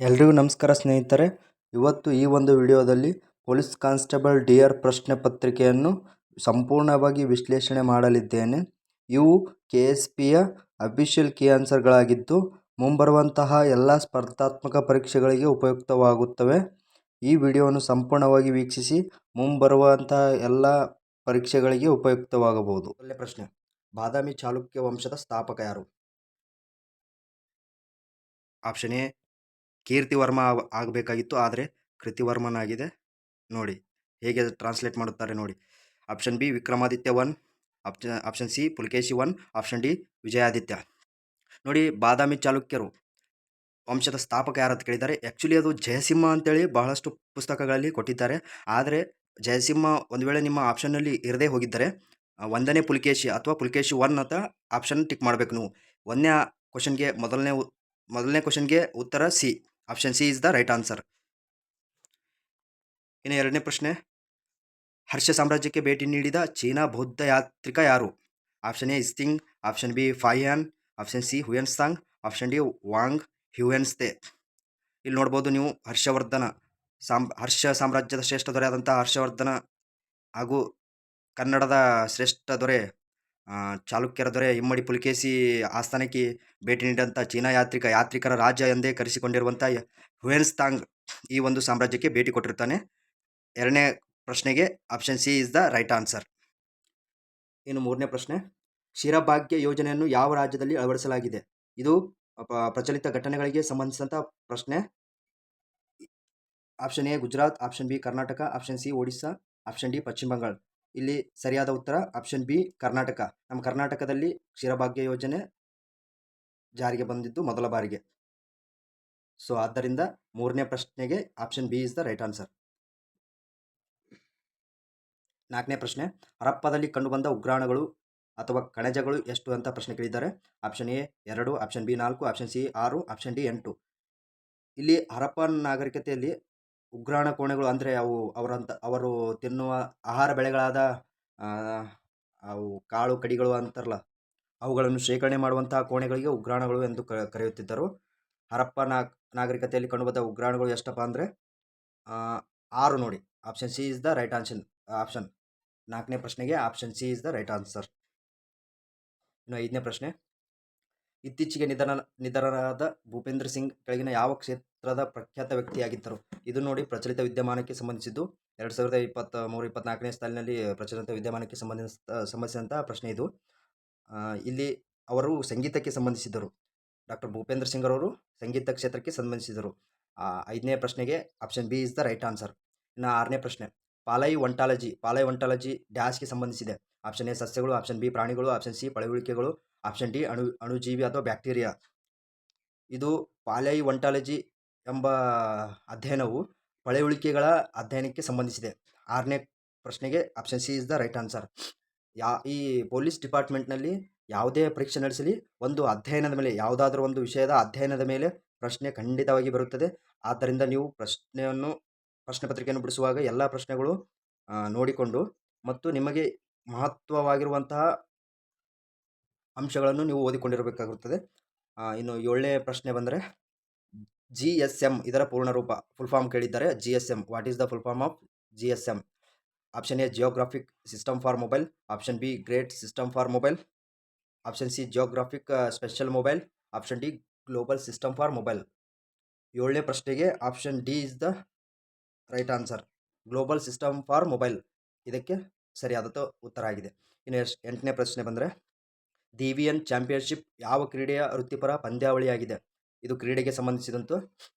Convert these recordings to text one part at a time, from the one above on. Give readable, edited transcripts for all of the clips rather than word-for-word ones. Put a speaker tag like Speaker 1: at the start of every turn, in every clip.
Speaker 1: ಎಲ್ರಿಗೂ ನಮಸ್ಕಾರ ಸ್ನೇಹಿತರೆ. ಇವತ್ತು ಈ ಒಂದು ವಿಡಿಯೋದಲ್ಲಿ ಪೊಲೀಸ್ ಕಾನ್ಸ್ಟೇಬಲ್ ಡಿಯರ್ ಪ್ರಶ್ನೆ ಪತ್ರಿಕೆಯನ್ನು ಸಂಪೂರ್ಣವಾಗಿ ವಿಶ್ಲೇಷಣೆ ಮಾಡಲಿದ್ದೇನೆ. ಇವು KSPಯ ಅಫಿಷಿಯಲ್ ಕೀ ಆನ್ಸರ್ಗಳಾಗಿದ್ದು ಮುಂಬರುವಂತಹ ಎಲ್ಲ ಸ್ಪರ್ಧಾತ್ಮಕ ಪರೀಕ್ಷೆಗಳಿಗೆ ಉಪಯುಕ್ತವಾಗುತ್ತವೆ. ಈ ವಿಡಿಯೋವನ್ನು ಸಂಪೂರ್ಣವಾಗಿ ವೀಕ್ಷಿಸಿ ಮುಂಬರುವಂತಹ ಎಲ್ಲ ಪರೀಕ್ಷೆಗಳಿಗೆ ಉಪಯುಕ್ತವಾಗಬಹುದು. ಒಳ್ಳೆ ಪ್ರಶ್ನೆ. ಬಾದಾಮಿ ಚಾಲುಕ್ಯ ವಂಶದ ಸ್ಥಾಪಕ ಯಾರು? ಆಪ್ಷನ್ ಎ ಕೀರ್ತಿವರ್ಮ ಆಗಬೇಕಾಗಿತ್ತು, ಆದರೆ ಕೃತಿವರ್ಮನಾಗಿದೆ. ನೋಡಿ ಹೇಗೆ ಟ್ರಾನ್ಸ್ಲೇಟ್ ಮಾಡುತ್ತಾರೆ ನೋಡಿ. Option B Vikramaditya 1, option C Pulakeshi 1, option D Vijayaditya. ನೋಡಿ, ಬಾದಾಮಿ ಚಾಲುಕ್ಯರು ವಂಶದ ಸ್ಥಾಪಕ ಯಾರು ಅಂತ ಕೇಳಿದ್ದಾರೆ. ಆ್ಯಕ್ಚುಲಿ ಅದು ಜಯಸಿಂಹ ಅಂತೇಳಿ ಬಹಳಷ್ಟು ಪುಸ್ತಕಗಳಲ್ಲಿ ಕೊಟ್ಟಿದ್ದಾರೆ. ಆದರೆ ಜಯಸಿಂಹ ಒಂದು ವೇಳೆ ನಿಮ್ಮ ಆಪ್ಷನ್ನಲ್ಲಿ ಇರದೇ ಹೋಗಿದ್ದರೆ 1ನೇ ಪುಲಕೇಶಿ ಅಥವಾ ಪುಲಕೇಶಿ 1 ಅಂತ ಆಪ್ಷನ್ ಟಿಕ್ ಮಾಡಬೇಕು ನೀವು. ಮೊದಲನೇ ಕ್ವಶನ್ಗೆ ಉತ್ತರ C. Option C is the right answer. ಇನ್ನು ಎರಡನೇ ಪ್ರಶ್ನೆ. ಹರ್ಷ ಸಾಮ್ರಾಜ್ಯಕ್ಕೆ ಭೇಟಿ ನೀಡಿದ ಚೀನಾ ಬೌದ್ಧ ಯಾತ್ರಿಕ ಯಾರು? Option A Itsing, option B Fahien, option C Huen Tsang, option D Wang ಹ್ಯುಯೆನ್ಸ್ತೆ. ಇಲ್ಲಿ ನೋಡ್ಬೋದು ನೀವು ಹರ್ಷ ಸಾಮ್ರಾಜ್ಯದ ಶ್ರೇಷ್ಠ ದೊರೆಯಾದಂಥ ಹರ್ಷವರ್ಧನ ಹಾಗೂ ಕನ್ನಡದ ಶ್ರೇಷ್ಠ ದೊರೆ ಚಾಲುಕ್ಯರ ದೊರೆ ಇಮ್ಮಡಿ ಪುಲಕೇಶಿ ಆಸ್ಥಾನಕ್ಕೆ ಭೇಟಿ ನೀಡಿದಂಥ ಚೀನಾ ಯಾತ್ರಿಕರ ರಾಜ ಎಂದೇ ಕರೆಸಿಕೊಂಡಿರುವಂಥ ಹುಯೆನ್ಸಾಂಗ್ ಈ ಒಂದು ಸಾಮ್ರಾಜ್ಯಕ್ಕೆ ಭೇಟಿ ಕೊಟ್ಟಿರ್ತಾನೆ. ಎರಡನೇ ಪ್ರಶ್ನೆಗೆ option C is the right answer. ಇನ್ನು ಮೂರನೇ ಪ್ರಶ್ನೆ. ಕ್ಷೀರಭಾಗ್ಯ ಯೋಜನೆಯನ್ನು ಯಾವ ರಾಜ್ಯದಲ್ಲಿ ಅಳವಡಿಸಲಾಗಿದೆ? ಇದು ಪ್ರಚಲಿತ ಘಟನೆಗಳಿಗೆ ಸಂಬಂಧಿಸಿದಂಥ ಪ್ರಶ್ನೆ. Option A Gujarat, option B Karnataka, option C Odisha, option D ಪಶ್ಚಿಮ ಬಂಗಾಳ. ಇಲ್ಲಿ ಸರಿಯಾದ ಉತ್ತರ ಆಪ್ಷನ್ ಬಿ ಕರ್ನಾಟಕ. ನಮ್ಮ ಕರ್ನಾಟಕದಲ್ಲಿ ಕ್ಷೀರಭಾಗ್ಯ ಯೋಜನೆ ಜಾರಿಗೆ ಬಂದಿದ್ದು ಮೊದಲ ಬಾರಿಗೆ. ಸೊ ಆದ್ದರಿಂದ ಮೂರನೇ ಪ್ರಶ್ನೆಗೆ option B is the right answer. ನಾಲ್ಕನೇ ಪ್ರಶ್ನೆ. ಹರಪ್ಪದಲ್ಲಿ ಕಂಡುಬಂದ ಉಗ್ರಾಣಗಳು ಅಥವಾ ಕಣಜಗಳು ಎಷ್ಟು ಅಂತ ಪ್ರಶ್ನೆ ಕೇಳಿದ್ದಾರೆ. Option A 2, option B 4, option C 6, option D 8. ಇಲ್ಲಿ ಹರಪ್ಪನ್ ನಾಗರಿಕತೆಯಲ್ಲಿ ಉಗ್ರಾಣ ಕೋಣೆಗಳು ಅಂದರೆ ಅವರು ತಿನ್ನುವ ಆಹಾರ ಬೆಳೆಗಳಾದ ಅವು ಕಾಳು ಕಡಿಗಳು ಅಂತಾರಲ್ಲ, ಅವುಗಳನ್ನು ಶೇಖರಣೆ ಮಾಡುವಂತಹ ಕೋಣೆಗಳಿಗೆ ಉಗ್ರಾಣಗಳು ಎಂದು ಕರೆಯುತ್ತಿದ್ದರು. ಹರಪ್ಪ ನಾಗರಿಕತೆಯಲ್ಲಿ ಕಂಡುಬಂದ ಉಗ್ರಾಣಗಳು ಎಷ್ಟಪ್ಪ ಅಂದರೆ 6 ನೋಡಿ. Option C is the right option. ನಾಲ್ಕನೇ ಪ್ರಶ್ನೆಗೆ option C is the right answer. ಇನ್ನು ಐದನೇ ಪ್ರಶ್ನೆ. ಇತ್ತೀಚೆಗೆ ನಿಧನರಾದ ಭೂಪೇಂದ್ರ ಸಿಂಗ್ ಕೆಳಗಿನ ಯಾವ ಕ್ಷೇತ್ರದ ಪ್ರಖ್ಯಾತ ವ್ಯಕ್ತಿಯಾಗಿದ್ದರು? ಇದು ನೋಡಿ ಪ್ರಚಲಿತ ವಿದ್ಯಮಾನಕ್ಕೆ ಸಂಬಂಧಿಸಿದ್ದು 2023-24ನೇ ಸಾಲಿನಲ್ಲಿ ಪ್ರಚಲಿತ ವಿದ್ಯಮಾನಕ್ಕೆ ಸಂಬಂಧಿಸಿದಂಥ ಪ್ರಶ್ನೆ ಇದು. ಇಲ್ಲಿ ಅವರು ಸಂಗೀತಕ್ಕೆ ಸಂಬಂಧಿಸಿದರು. ಡಾಕ್ಟರ್ ಭೂಪೇಂದ್ರ ಸಿಂಗ್ ಅವರು ಸಂಗೀತ ಕ್ಷೇತ್ರಕ್ಕೆ ಸಂಬಂಧಿಸಿದರು. ಐದನೇ ಪ್ರಶ್ನೆಗೆ option B is the right answer. ಇನ್ನು ಆರನೇ ಪ್ರಶ್ನೆ. ಪಾಲೈ ಒಂಟಾಲಜಿ ಡ್ಯಾಶ್ಗೆ ಸಂಬಂಧಿಸಿದೆ. ಆಪ್ಷನ್ ಎ ಸಸ್ಯಗಳು, ಆಪ್ಷನ್ ಬಿ ಪ್ರಾಣಿಗಳು, ಆಪ್ಷನ್ ಸಿ ಪಳೆಯುಳಿಕೆಗಳು, ಆಪ್ಷನ್ ಡಿ ಅಣುಜೀವಿ ಅಥವಾ ಬ್ಯಾಕ್ಟೀರಿಯಾ. ಇದು ಪಾಲೈ ಒಂಟಾಲಜಿ ಎಂಬ ಅಧ್ಯಯನವು ಪಳೆಯುಳಿಕೆಗಳ ಅಧ್ಯಯನಕ್ಕೆ ಸಂಬಂಧಿಸಿದೆ. ಆರನೇ ಪ್ರಶ್ನೆಗೆ option C is the right answer. ಈ ಪೊಲೀಸ್ ಡಿಪಾರ್ಟ್ಮೆಂಟ್ನಲ್ಲಿ ಯಾವುದೇ ಪರೀಕ್ಷೆ ನಡೆಸಲಿ, ಒಂದು ಅಧ್ಯಯನದ ಮೇಲೆ, ಯಾವುದಾದ್ರೂ ಒಂದು ವಿಷಯದ ಅಧ್ಯಯನದ ಮೇಲೆ ಪ್ರಶ್ನೆ ಖಂಡಿತವಾಗಿ ಬರುತ್ತದೆ. ಆದ್ದರಿಂದ ನೀವು ಪ್ರಶ್ನೆ ಪತ್ರಿಕೆಯನ್ನು ಬಿಡಿಸುವಾಗ ಎಲ್ಲ ಪ್ರಶ್ನೆಗಳು ನೋಡಿಕೊಂಡು ಮತ್ತು ನಿಮಗೆ ಮಹತ್ವವಾಗಿರುವಂತಹ ಅಂಶಗಳನ್ನು ನೀವು ಓದಿಕೊಂಡಿರಬೇಕಾಗುತ್ತದೆ. ಇನ್ನು ಏಳನೇ ಪ್ರಶ್ನೆ ಬಂದರೆ GSM ಇದರ ಪೂರ್ಣ ರೂಪ, ಫುಲ್ ಫಾರ್ಮ್ ಕೇಳಿದ್ದಾರೆ. GSM, what is the full form of GSM? Option A geographic system for mobile, option B great system for mobile, option C geographic special mobile, option D global system for mobile. ಏಳನೇ ಪ್ರಶ್ನೆಗೆ option D is the right answer. Global system for mobile ಇದಕ್ಕೆ ಸರಿಯಾದ ಉತ್ತರ ಆಗಿದೆ. ಇನ್ನು ಎಂಟನೇ ಪ್ರಶ್ನೆ ಬಂದರೆ DVN ಚಾಂಪಿಯನ್ಶಿಪ್ ಯಾವ ಕ್ರೀಡೆಯ ವೃತ್ತಿಪರ ಪಂದ್ಯಾವಳಿಯಾಗಿದೆ? ಇದು ಕ್ರೀಡೆಗೆ ಸಂಬಂಧಿಸಿದಂತೆ.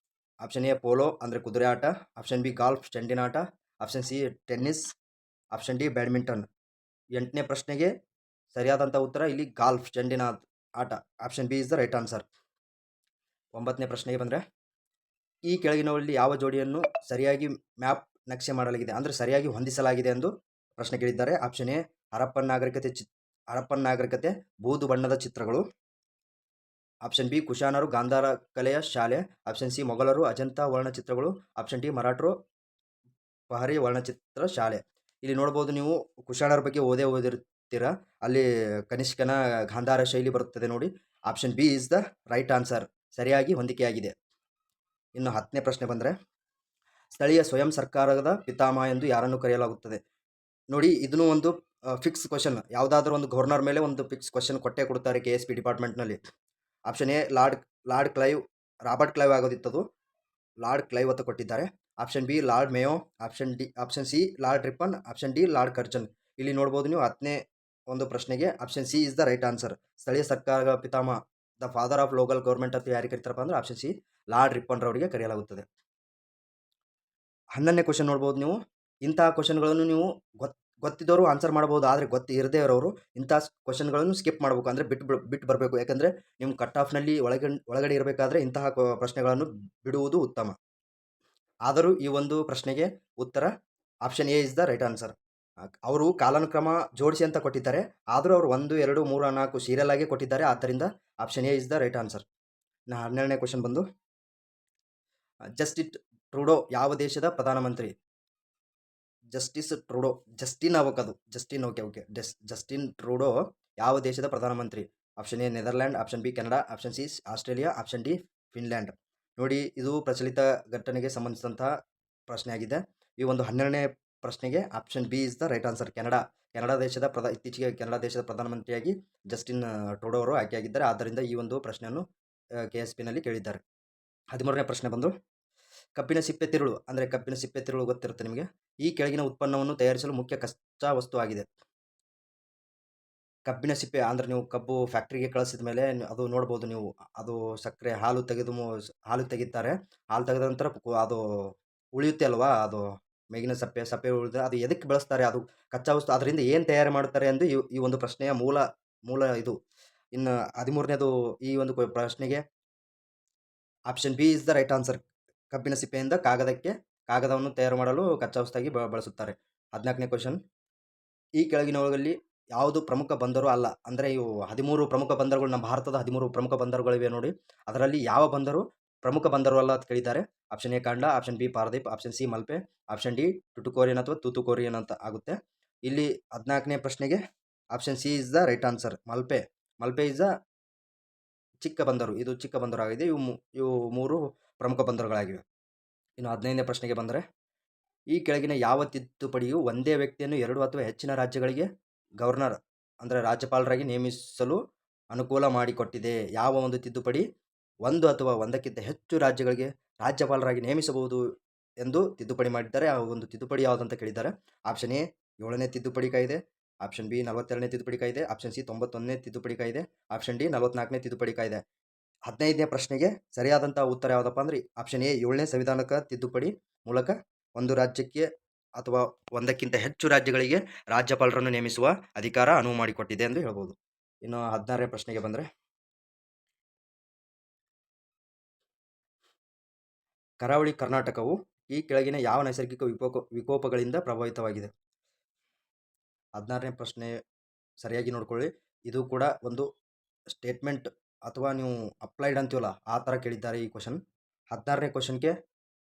Speaker 1: ಆಪ್ಷನ್ ಎ ಪೋಲೋ ಅಂದರೆ ಕುದುರೆ ಆಟ, ಆಪ್ಷನ್ ಬಿ ಗಾಲ್ಫ್ ಚೆಂಡಿನ ಆಟ, option C tennis, option D badminton. ಎಂಟನೇ ಪ್ರಶ್ನೆಗೆ ಸರಿಯಾದಂಥ ಉತ್ತರ ಇಲ್ಲಿ ಗಾಲ್ಫ್ ಚೆಂಡಿನ ಆಟ. Option B is the right answer. ಒಂಬತ್ತನೇ ಪ್ರಶ್ನೆಗೆ ಬಂದರೆ ಈ ಕೆಳಗಿನವರಲ್ಲಿ ಯಾವ ಜೋಡಿಯನ್ನು ಸರಿಯಾಗಿ ಮ್ಯಾಪ್ ನಕ್ಷೆ ಮಾಡಲಾಗಿದೆ, ಅಂದರೆ ಸರಿಯಾಗಿ ಹೊಂದಿಸಲಾಗಿದೆ ಎಂದು ಪ್ರಶ್ನೆ ಕೇಳಿದ್ದಾರೆ. ಆಪ್ಷನ್ ಎ ಹರಪ್ಪನ್ ನಾಗರಿಕತೆ ಬೂದು ಬಣ್ಣದ ಚಿತ್ರಗಳು, ಆಪ್ಷನ್ ಬಿ ಕುಶಾನರು ಗಾಂಧಾರ ಕಲೆಯ ಶಾಲೆ, ಆಪ್ಷನ್ ಸಿ ಮೊಘಲರು ಅಜಂತಾ ವರ್ಣಚಿತ್ರಗಳು, ಆಪ್ಷನ್ ಡಿ ಮರಾಠರು ಪಹರಿ ವರ್ಣಚಿತ್ರ ಶಾಲೆ. ಇಲ್ಲಿ ನೋಡ್ಬೋದು ನೀವು ಕುಶಾನರ ಬಗ್ಗೆ ಓದಿರ್ತೀರಾ, ಅಲ್ಲಿ ಕನಿಷ್ಕನ ಗಾಂಧಾರ ಶೈಲಿ ಬರುತ್ತದೆ ನೋಡಿ. Option B is the right answer, ಸರಿಯಾಗಿ ಹೊಂದಿಕೆಯಾಗಿದೆ. ಇನ್ನು 10ನೇ ಪ್ರಶ್ನೆ ಬಂದರೆ, ಸ್ಥಳೀಯ ಸ್ವಯಂ ಸರ್ಕಾರದ ಪಿತಾಮಹ ಎಂದು ಯಾರನ್ನು ಕರೆಯಲಾಗುತ್ತದೆ? ನೋಡಿ, ಇದನ್ನು ಒಂದು ಫಿಕ್ಸ್ ಕ್ವಶನ್. ಯಾವುದಾದ್ರೂ ಒಂದು ಗವರ್ನರ್ ಮೇಲೆ ಒಂದು ಫಿಕ್ಸ್ ಕ್ವಶನ್ ಕೊಟ್ಟೇ ಕೊಡ್ತಾರೆ KSP ಡಿಪಾರ್ಟ್ಮೆಂಟ್ನಲ್ಲಿ. Option A Lord Clive, Robert Clive ಆಗೋದಿತ್ತದು. ಲಾರ್ಡ್ ಕ್ಲೈವ್ ಅಂತ ಕೊಟ್ಟಿದ್ದಾರೆ. Option B Lord Mayo, option C Lord Ripon, option D Lord Curzon. ಇಲ್ಲಿ ನೋಡ್ಬೋದು ನೀವು 10ನೇ ಒಂದು ಪ್ರಶ್ನೆಗೆ option C is the right answer. ಸ್ಥಳೀಯ ಸರ್ಕಾರ ಪಿತಾಮಹ, the father of local government ಅಂತ ಯಾರಿಗೆ ಕರೀತಾರಪ್ಪ ಅಂದ್ರೆ ಆಪ್ಷನ್ ಸಿ ಲಾರ್ಡ್ ರಿಪ್ಪನ್ ರವರಿಗೆ ಕರೆಯಲಾಗುತ್ತದೆ. 11ನೇ ಕ್ವಶನ್ ನೋಡ್ಬೋದು ನೀವು. ಇಂತಹ ಕ್ವಶನ್ಗಳನ್ನು ನೀವು ಗೊತ್ತಿದ್ದವರು ಆನ್ಸರ್ ಮಾಡಬಹುದು, ಆದರೆ ಇರದೇ ಇರೋರು ಇಂಥ ಕ್ವಶನ್ಗಳನ್ನು ಸ್ಕಿಪ್ ಮಾಡಬೇಕು, ಅಂದರೆ ಬಿಟ್ಟು ಬರಬೇಕು. ಯಾಕಂದರೆ ನಿಮ್ಮ ಕಟ್ ಆಫ್ನಲ್ಲಿ ಒಳಗಡೆ ಇರಬೇಕಾದ್ರೆ ಇಂತಹ ಪ್ರಶ್ನೆಗಳನ್ನು ಬಿಡುವುದು ಉತ್ತಮ. ಆದರೂ ಈ ಒಂದು ಪ್ರಶ್ನೆಗೆ ಉತ್ತರ option A is the right answer. ಅವರು ಕಾಲಾನುಕ್ರಮ ಜೋಡಿಸಿ ಅಂತ ಕೊಟ್ಟಿದ್ದಾರೆ, ಆದರೂ ಅವರು 1, 2, 3, 4 ಸೀರಿಯಲ್ ಆಗಿ ಕೊಟ್ಟಿದ್ದಾರೆ. ಆದ್ದರಿಂದ option A is the right answer. 12ನೇ ಕ್ವಶನ್ ಬಂದು, ಜಸ್ಟಿನ್ ಟ್ರೂಡೋ ಯಾವ ದೇಶದ ಪ್ರಧಾನಮಂತ್ರಿ? ಜಸ್ಟಿನ್ ಅವಕದು, ಓಕೆ. ಜಸ್ಟಿನ್ ಟ್ರೂಡೋ ಯಾವ ದೇಶದ ಪ್ರಧಾನಮಂತ್ರಿ? Option A Netherland, option B Canada, option C Australia, option D Finland. ನೋಡಿ, ಇದು ಪ್ರಚಲಿತ ಘಟನೆಗೆ ಸಂಬಂಧಿಸಿದಂತಹ ಪ್ರಶ್ನೆ ಆಗಿದೆ. ಈ ಒಂದು 12ನೇ ಪ್ರಶ್ನೆಗೆ option B is the right answer. Canada ದೇಶದ ಇತ್ತೀಚೆಗೆ ಕೆನಡಾ ದೇಶದ ಪ್ರಧಾನಮಂತ್ರಿಯಾಗಿ ಜಸ್ಟಿನ್ ಟ್ರೂಡೋ ಅವರು ಆಯ್ಕೆಯಾಗಿದ್ದಾರೆ. ಆದ್ದರಿಂದ ಈ ಒಂದು ಪ್ರಶ್ನೆಯನ್ನು KSP ನಲ್ಲಿ ಕೇಳಿದ್ದಾರೆ. 13ನೇ ಪ್ರಶ್ನೆ ಬಂದು, ಕಬ್ಬಿನ ಸಿಪ್ಪೆ ತಿರುಳು, ಅಂದರೆ ಕಬ್ಬಿನ ಸಿಪ್ಪೆ ತಿರುಳು ಗೊತ್ತಿರುತ್ತೆ ನಿಮಗೆ. ಈ ಕೆಳಗಿನ ಉತ್ಪನ್ನವನ್ನು ತಯಾರಿಸಲು ಮುಖ್ಯ ಕಚ್ಚಾ ವಸ್ತು ಆಗಿದೆ. ಕಬ್ಬಿನ ಸಿಪ್ಪೆ ಅಂದರೆ ನೀವು ಕಬ್ಬು ಫ್ಯಾಕ್ಟ್ರಿಗೆ ಕಳಿಸಿದ ಮೇಲೆ ಅದು ನೋಡ್ಬೋದು ನೀವು, ಅದು ಸಕ್ಕರೆ ಹಾಲು ತೆಗಿತಾರೆ. ಹಾಲು ತೆಗೆದ ನಂತರ ಅದು ಉಳಿಯುತ್ತೆ ಅಲ್ವಾ, ಅದು ಮೇಗಿನ ಸಪ್ಪೆ ಉಳಿದ ಅದು ಎದಕ್ಕೆ ಬಳಸ್ತಾರೆ, ಅದು ಕಚ್ಚಾ ವಸ್ತು, ಅದರಿಂದ ಏನು ತಯಾರು ಮಾಡ್ತಾರೆ ಎಂದು ಈ ಒಂದು ಪ್ರಶ್ನೆಯ ಮೂಲ ಇದು. ಇನ್ನು 13ನೇದು ಈ ಒಂದು ಪ್ರಶ್ನೆಗೆ option B is the right answer. ಕಬ್ಬಿನ ಸಿಪ್ಪೆಯಿಂದ ಕಾಗದವನ್ನು ತಯಾರು ಮಾಡಲು ಕಚ್ಚಾ ವಸ್ತಾಗಿ ಬಳಸುತ್ತಾರೆ. 14ನೇ ಕ್ವಶನ್, ಈ ಕೆಳಗಿನವುಗಳಲ್ಲಿ ಯಾವುದು ಪ್ರಮುಖ ಬಂದರು ಅಲ್ಲ? ಅಂದರೆ ಇವು 13 ಪ್ರಮುಖ ಬಂದರುಗಳು, ನಮ್ಮ ಭಾರತದ 13 ಪ್ರಮುಖ ಬಂದರುಗಳಿವೆ ನೋಡಿ, ಅದರಲ್ಲಿ ಯಾವ ಬಂದರು ಪ್ರಮುಖ ಬಂದರು ಅಲ್ಲ ಅಂತ ಕೇಳಿದ್ದಾರೆ. Option A Kandla, option B Paradip, option C Malpe, option D Tuticorin ಅಥವಾ ತೂತುಕೋರಿಯನ್ ಅಂತ ಆಗುತ್ತೆ. ಇಲ್ಲಿ 14ನೇ ಪ್ರಶ್ನೆಗೆ option C is the right answer. Malpe is the ಚಿಕ್ಕ ಬಂದರು, ಇದು ಚಿಕ್ಕ ಬಂದರು ಆಗಿದೆ. ಇವು 3 ಪ್ರಮುಖ ಬಂದರುಗಳಾಗಿವೆ. ಇನ್ನು 15ನೇ ಪ್ರಶ್ನೆಗೆ ಬಂದರೆ, ಈ ಕೆಳಗಿನ ಯಾವ ತಿದ್ದುಪಡಿಯು ಒಂದೇ ವ್ಯಕ್ತಿಯನ್ನು 2 ಅಥವಾ ಹೆಚ್ಚಿನ ರಾಜ್ಯಗಳಿಗೆ ಗವರ್ನರ್ ಅಂದರೆ ರಾಜ್ಯಪಾಲರಾಗಿ ನೇಮಿಸಲು ಅನುಕೂಲ ಮಾಡಿಕೊಟ್ಟಿದೆ? ಯಾವ ಒಂದು ತಿದ್ದುಪಡಿ 1 ಅಥವಾ 1ಕ್ಕಿಂತ ಹೆಚ್ಚು ರಾಜ್ಯಗಳಿಗೆ ರಾಜ್ಯಪಾಲರಾಗಿ ನೇಮಿಸಬಹುದು ಎಂದು ತಿದ್ದುಪಡಿ ಮಾಡಿದ್ದಾರೆ? ಆ ಒಂದು ತಿದ್ದುಪಡಿ ಯಾವುದಂತ ಕೇಳಿದ್ದಾರೆ. ಆಪ್ಷನ್ ಎ 7ನೇ ತಿದ್ದುಪಡಿ ಕಾಯ್ದೆ, ಆಪ್ಷನ್ ಬಿ 42ನೇ ತಿದ್ದುಪಡಿ ಕಾಯ್ದೆ, ಆಪ್ಷನ್ ಸಿ 91ನೇ ತಿದ್ದುಪಡಿ ಕಾಯ್ದೆ, ಆಪ್ಷನ್ ಡಿ 44ನೇ ತಿದ್ದುಪಡಿ ಕಾಯ್ದೆ. 15ನೇ ಪ್ರಶ್ನೆಗೆ ಸರಿಯಾದಂತಹ ಉತ್ತರ ಯಾವುದಪ್ಪ ಅಂದ್ರೆ ಆಪ್ಷನ್ ಎ 7ನೇ ಸಂವಿಧಾನಕ ತಿದ್ದುಪಡಿ ಮೂಲಕ ಒಂದು ರಾಜ್ಯಕ್ಕೆ ಅಥವಾ 1ಕ್ಕಿಂತ ಹೆಚ್ಚು ರಾಜ್ಯಗಳಿಗೆ ರಾಜ್ಯಪಾಲರನ್ನು ನೇಮಿಸುವ ಅಧಿಕಾರ ಅನುವು ಮಾಡಿಕೊಟ್ಟಿದೆ ಎಂದು ಹೇಳ್ಬೋದು. ಇನ್ನು 16ನೇ ಪ್ರಶ್ನೆಗೆ ಬಂದರೆ, ಕರಾವಳಿ ಕರ್ನಾಟಕವು ಈ ಕೆಳಗಿನ ಯಾವ ನೈಸರ್ಗಿಕ ವಿಕೋಪಗಳಿಂದ ಪ್ರಭಾವಿತವಾಗಿದೆ? 16ನೇ ಪ್ರಶ್ನೆ ಸರಿಯಾಗಿ ನೋಡ್ಕೊಳ್ಳಿ. ಇದು ಕೂಡ ಒಂದು ಸ್ಟೇಟ್ಮೆಂಟ್ ಅಥವಾ ನೀವು ಅಪ್ಲೈಡ್ ಅಂತೀವಲ್ಲ ಆ ಥರ ಕೇಳಿದ್ದಾರೆ ಈ ಕ್ವಶನ್. 16ನೇ ಕ್ವಶನ್ಗೆ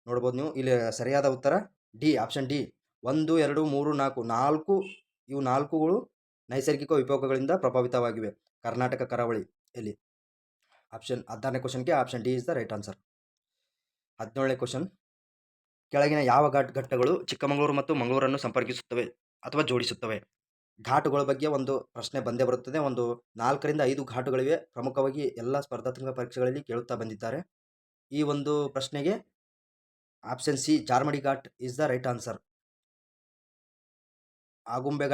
Speaker 1: ನೋಡ್ಬೋದು ನೀವು, ಇಲ್ಲಿ ಸರಿಯಾದ ಉತ್ತರ ಡಿ, ಆಪ್ಷನ್ ಡಿ. 1, 2, 3, 4 ಇವು 4ಗಳು ನೈಸರ್ಗಿಕ ವಿಕೋಪಗಳಿಂದ ಪ್ರಭಾವಿತವಾಗಿವೆ ಕರ್ನಾಟಕ ಕರಾವಳಿಯಲ್ಲಿ. 16ನೇ ಕ್ವಶನ್ಗೆ option D is the right answer. 17ನೇ ಕ್ವಶನ್, ಕೆಳಗಿನ ಯಾವ ಘಟ್ಟಗಳು ಚಿಕ್ಕಮಗಳೂರು ಮತ್ತು ಮಂಗಳೂರನ್ನು ಸಂಪರ್ಕಿಸುತ್ತವೆ ಅಥವಾ ಜೋಡಿಸುತ್ತವೆ? ಘಾಟುಗಳ ಬಗ್ಗೆ ಒಂದು ಪ್ರಶ್ನೆ ಬಂದೇ ಬರುತ್ತದೆ. ಒಂದು 4 ರಿಂದ 5 ಘಾಟುಗಳಿವೆ. ಪ್ರಮುಖವಾಗಿ ಎಲ್ಲ ಸ್ಪರ್ಧಾತ್ಮಕ ಪರೀಕ್ಷೆಗಳಲ್ಲಿ ಕೇಳುತ್ತಾ ಬಂದಿದ್ದಾರೆ. ಈ ಒಂದು ಪ್ರಶ್ನೆಗೆ option C Charmadi ghat is the right answer. Agumbe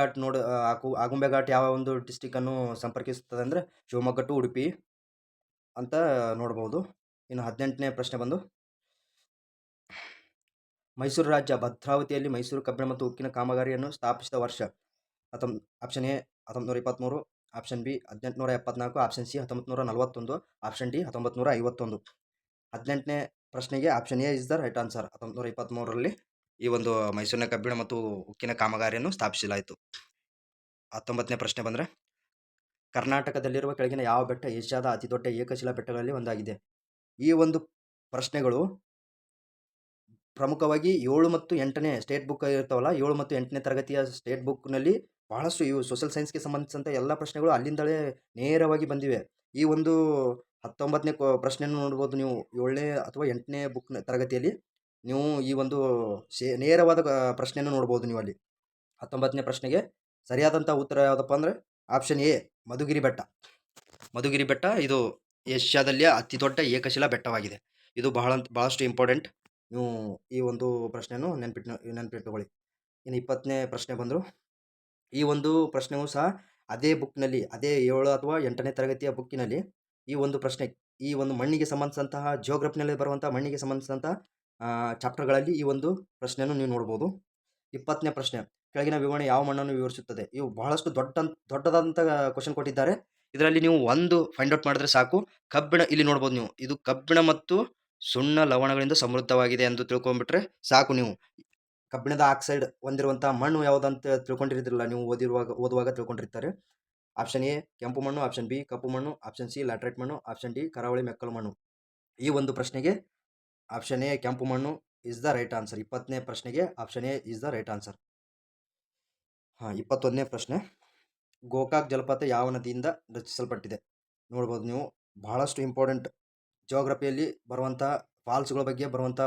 Speaker 1: ghat ಯಾವ ಒಂದು ಡಿಸ್ಟಿಕ್ ಅನ್ನು ಸಂಪರ್ಕಿಸುತ್ತದೆ ಅಂದರೆ ಶಿವಮೊಗ್ಗ ಟು ಉಡುಪಿ ಅಂತ ನೋಡ್ಬೋದು. ಇನ್ನು 18ನೇ ಪ್ರಶ್ನೆ ಬಂದು, ಮೈಸೂರು ರಾಜ್ಯ ಭದ್ರಾವತಿಯಲ್ಲಿ ಮೈಸೂರು ಕಬ್ಬಿಣ ಮತ್ತು ಉಕ್ಕಿನ ಕಾಮಗಾರಿಯನ್ನು ಸ್ಥಾಪಿಸಿದ ವರ್ಷ? Option A 1923, option B 1874, option C 1941, option D 1951. 18ನೇ ಪ್ರಶ್ನೆಗೆ option A is the right answer. 1923ರಲ್ಲಿ ಈ ಒಂದು ಮೈಸೂರಿನ ಕಬ್ಬಿಣ ಮತ್ತು ಉಕ್ಕಿನ ಕಾಮಗಾರಿಯನ್ನು ಸ್ಥಾಪಿಸಲಾಯಿತು. 19ನೇ ಪ್ರಶ್ನೆ ಬಂದರೆ, ಕರ್ನಾಟಕದಲ್ಲಿರುವ ಕೆಳಗಿನ ಯಾವ ಬೆಟ್ಟ ಏಷ್ಯಾದ ಅತಿದೊಡ್ಡ ಏಕಶಿಲಾ ಬೆಟ್ಟಗಳಲ್ಲಿ ಒಂದಾಗಿದೆ? ಈ ಒಂದು ಪ್ರಶ್ನೆಗಳು ಪ್ರಮುಖವಾಗಿ 7 ಮತ್ತು 8ನೇ ಸ್ಟೇಟ್ ಬುಕ್ ಇರ್ತಾವಲ್ಲ, 7 ಮತ್ತು 8ನೇ ತರಗತಿಯ ಸ್ಟೇಟ್ ಬುಕ್ನಲ್ಲಿ ಬಹಳಷ್ಟು ಇವು ಸೋಷಿಯಲ್ ಸೈನ್ಸ್ಗೆ ಸಂಬಂಧಿಸಿದಂಥ ಎಲ್ಲ ಪ್ರಶ್ನೆಗಳು ಅಲ್ಲಿಂದಲೇ ನೇರವಾಗಿ ಬಂದಿವೆ. ಈ ಒಂದು 19ನೇ ಪ್ರಶ್ನೆಯನ್ನು ನೋಡ್ಬೋದು ನೀವು. 7ನೇ ಅಥವಾ 8ನೇ ಬುಕ್ನ ತರಗತಿಯಲ್ಲಿ ನೀವು ಈ ಒಂದು ನೇರವಾದ ಪ್ರಶ್ನೆಯನ್ನು ನೋಡ್ಬೋದು ನೀವು ಅಲ್ಲಿ. 19ನೇ ಪ್ರಶ್ನೆಗೆ ಸರಿಯಾದಂಥ ಉತ್ತರ ಯಾವುದಪ್ಪ ಅಂದರೆ ಆಪ್ಷನ್ ಎ, ಮಧುಗಿರಿ ಬೆಟ್ಟ. ಮಧುಗಿರಿ ಬೆಟ್ಟ ಇದು ಏಷ್ಯಾದಲ್ಲಿ ಅತಿ ದೊಡ್ಡ ಏಕಶಿಲಾ ಬೆಟ್ಟವಾಗಿದೆ. ಇದು ಬಹಳಷ್ಟು ಇಂಪಾರ್ಟೆಂಟ್. ನೀವು ಈ ಒಂದು ಪ್ರಶ್ನೆಯನ್ನು ನೆನಪಿಟ್ಟುಕೊಳ್ಳಿ. ಇನ್ನು 20ನೇ ಪ್ರಶ್ನೆ ಬಂದರು. ಈ ಒಂದು ಪ್ರಶ್ನೆಯೂ ಸಹ ಅದೇ ಬುಕ್ನಲ್ಲಿ, ಅದೇ 7 ಅಥವಾ 8ನೇ ತರಗತಿಯ ಬುಕ್ಕಿನಲ್ಲಿ ಈ ಒಂದು ಪ್ರಶ್ನೆ, ಈ ಒಂದು ಮಣ್ಣಿಗೆ ಸಂಬಂಧಿಸಿದಂತಹ ಜಿಯೋಗ್ರಫಿನಲ್ಲಿ ಬರುವಂತಹ ಮಣ್ಣಿಗೆ ಸಂಬಂಧಿಸಿದಂತಹ ಚಾಪ್ಟರ್ಗಳಲ್ಲಿ ಈ ಒಂದು ಪ್ರಶ್ನೆಯನ್ನು ನೀವು ನೋಡ್ಬೋದು. 20ನೇ ಪ್ರಶ್ನೆ, ಕೆಳಗಿನ ವಿವರಣೆ ಯಾವ ಮಣ್ಣನ್ನು ವಿವರಿಸುತ್ತದೆ? ಇವು ಬಹಳಷ್ಟು ದೊಡ್ಡದಾದಂಥ ಕ್ವಶನ್ ಕೊಟ್ಟಿದ್ದಾರೆ. ಇದರಲ್ಲಿ ನೀವು ಒಂದು ಫೈಂಡ್ ಔಟ್ ಮಾಡಿದ್ರೆ ಸಾಕು. ಕಬ್ಬಿಣ ಇಲ್ಲಿ ನೋಡ್ಬೋದು ನೀವು. ಇದು ಕಬ್ಬಿಣ ಮತ್ತು ಸುಣ್ಣ ಲವಣಗಳಿಂದ ಸಮೃದ್ಧವಾಗಿದೆ ಎಂದು ತಿಳ್ಕೊಂಡ್ಬಿಟ್ರೆ ಸಾಕು. ನೀವು ಕಬ್ಬಿಣದ ಆಕ್ಸೈಡ್ ಹೊಂದಿರುವಂತಹ ಮಣ್ಣು ಯಾವುದಂತ ತಿಳ್ಕೊಂಡಿರ್ತಿರಲ್ಲ, ನೀವು ಓದುವಾಗ ತಿಳ್ಕೊಂಡಿರ್ತಾರೆ. ಆಪ್ಷನ್ ಎ ಕೆಂಪು ಮಣ್ಣು, ಆಪ್ಷನ್ ಬಿ ಕಪ್ಪು ಮಣ್ಣು, ಆಪ್ಷನ್ ಸಿ ಲ್ಯಾಟ್ರೈಟ್ ಮಣ್ಣು, ಆಪ್ಷನ್ ಡಿ ಕರಾವಳಿ ಮೆಕ್ಕಲು ಮಣ್ಣು. ಈ ಒಂದು ಪ್ರಶ್ನೆಗೆ ಆಪ್ಷನ್ ಎ ಕೆಂಪು ಮಣ್ಣು ಇಸ್ ದ ರೈಟ್ ಆನ್ಸರ್. 20ನೇ ಪ್ರಶ್ನೆಗೆ option A is the right answer. 21ನೇ ಪ್ರಶ್ನೆ, ಗೋಕಾಕ್ ಜಲಪಾತ ಯಾವ ನದಿಯಿಂದ ರಚಿಸಲ್ಪಟ್ಟಿದೆ? ನೋಡ್ಬೋದು ನೀವು. ಬಹಳಷ್ಟು ಇಂಪಾರ್ಟೆಂಟ್ ಜಿಯೋಗ್ರಫಿಯಲ್ಲಿ ಬರುವಂಥ ಫಾಲ್ಸ್ಗಳ ಬಗ್ಗೆ ಬರುವಂಥ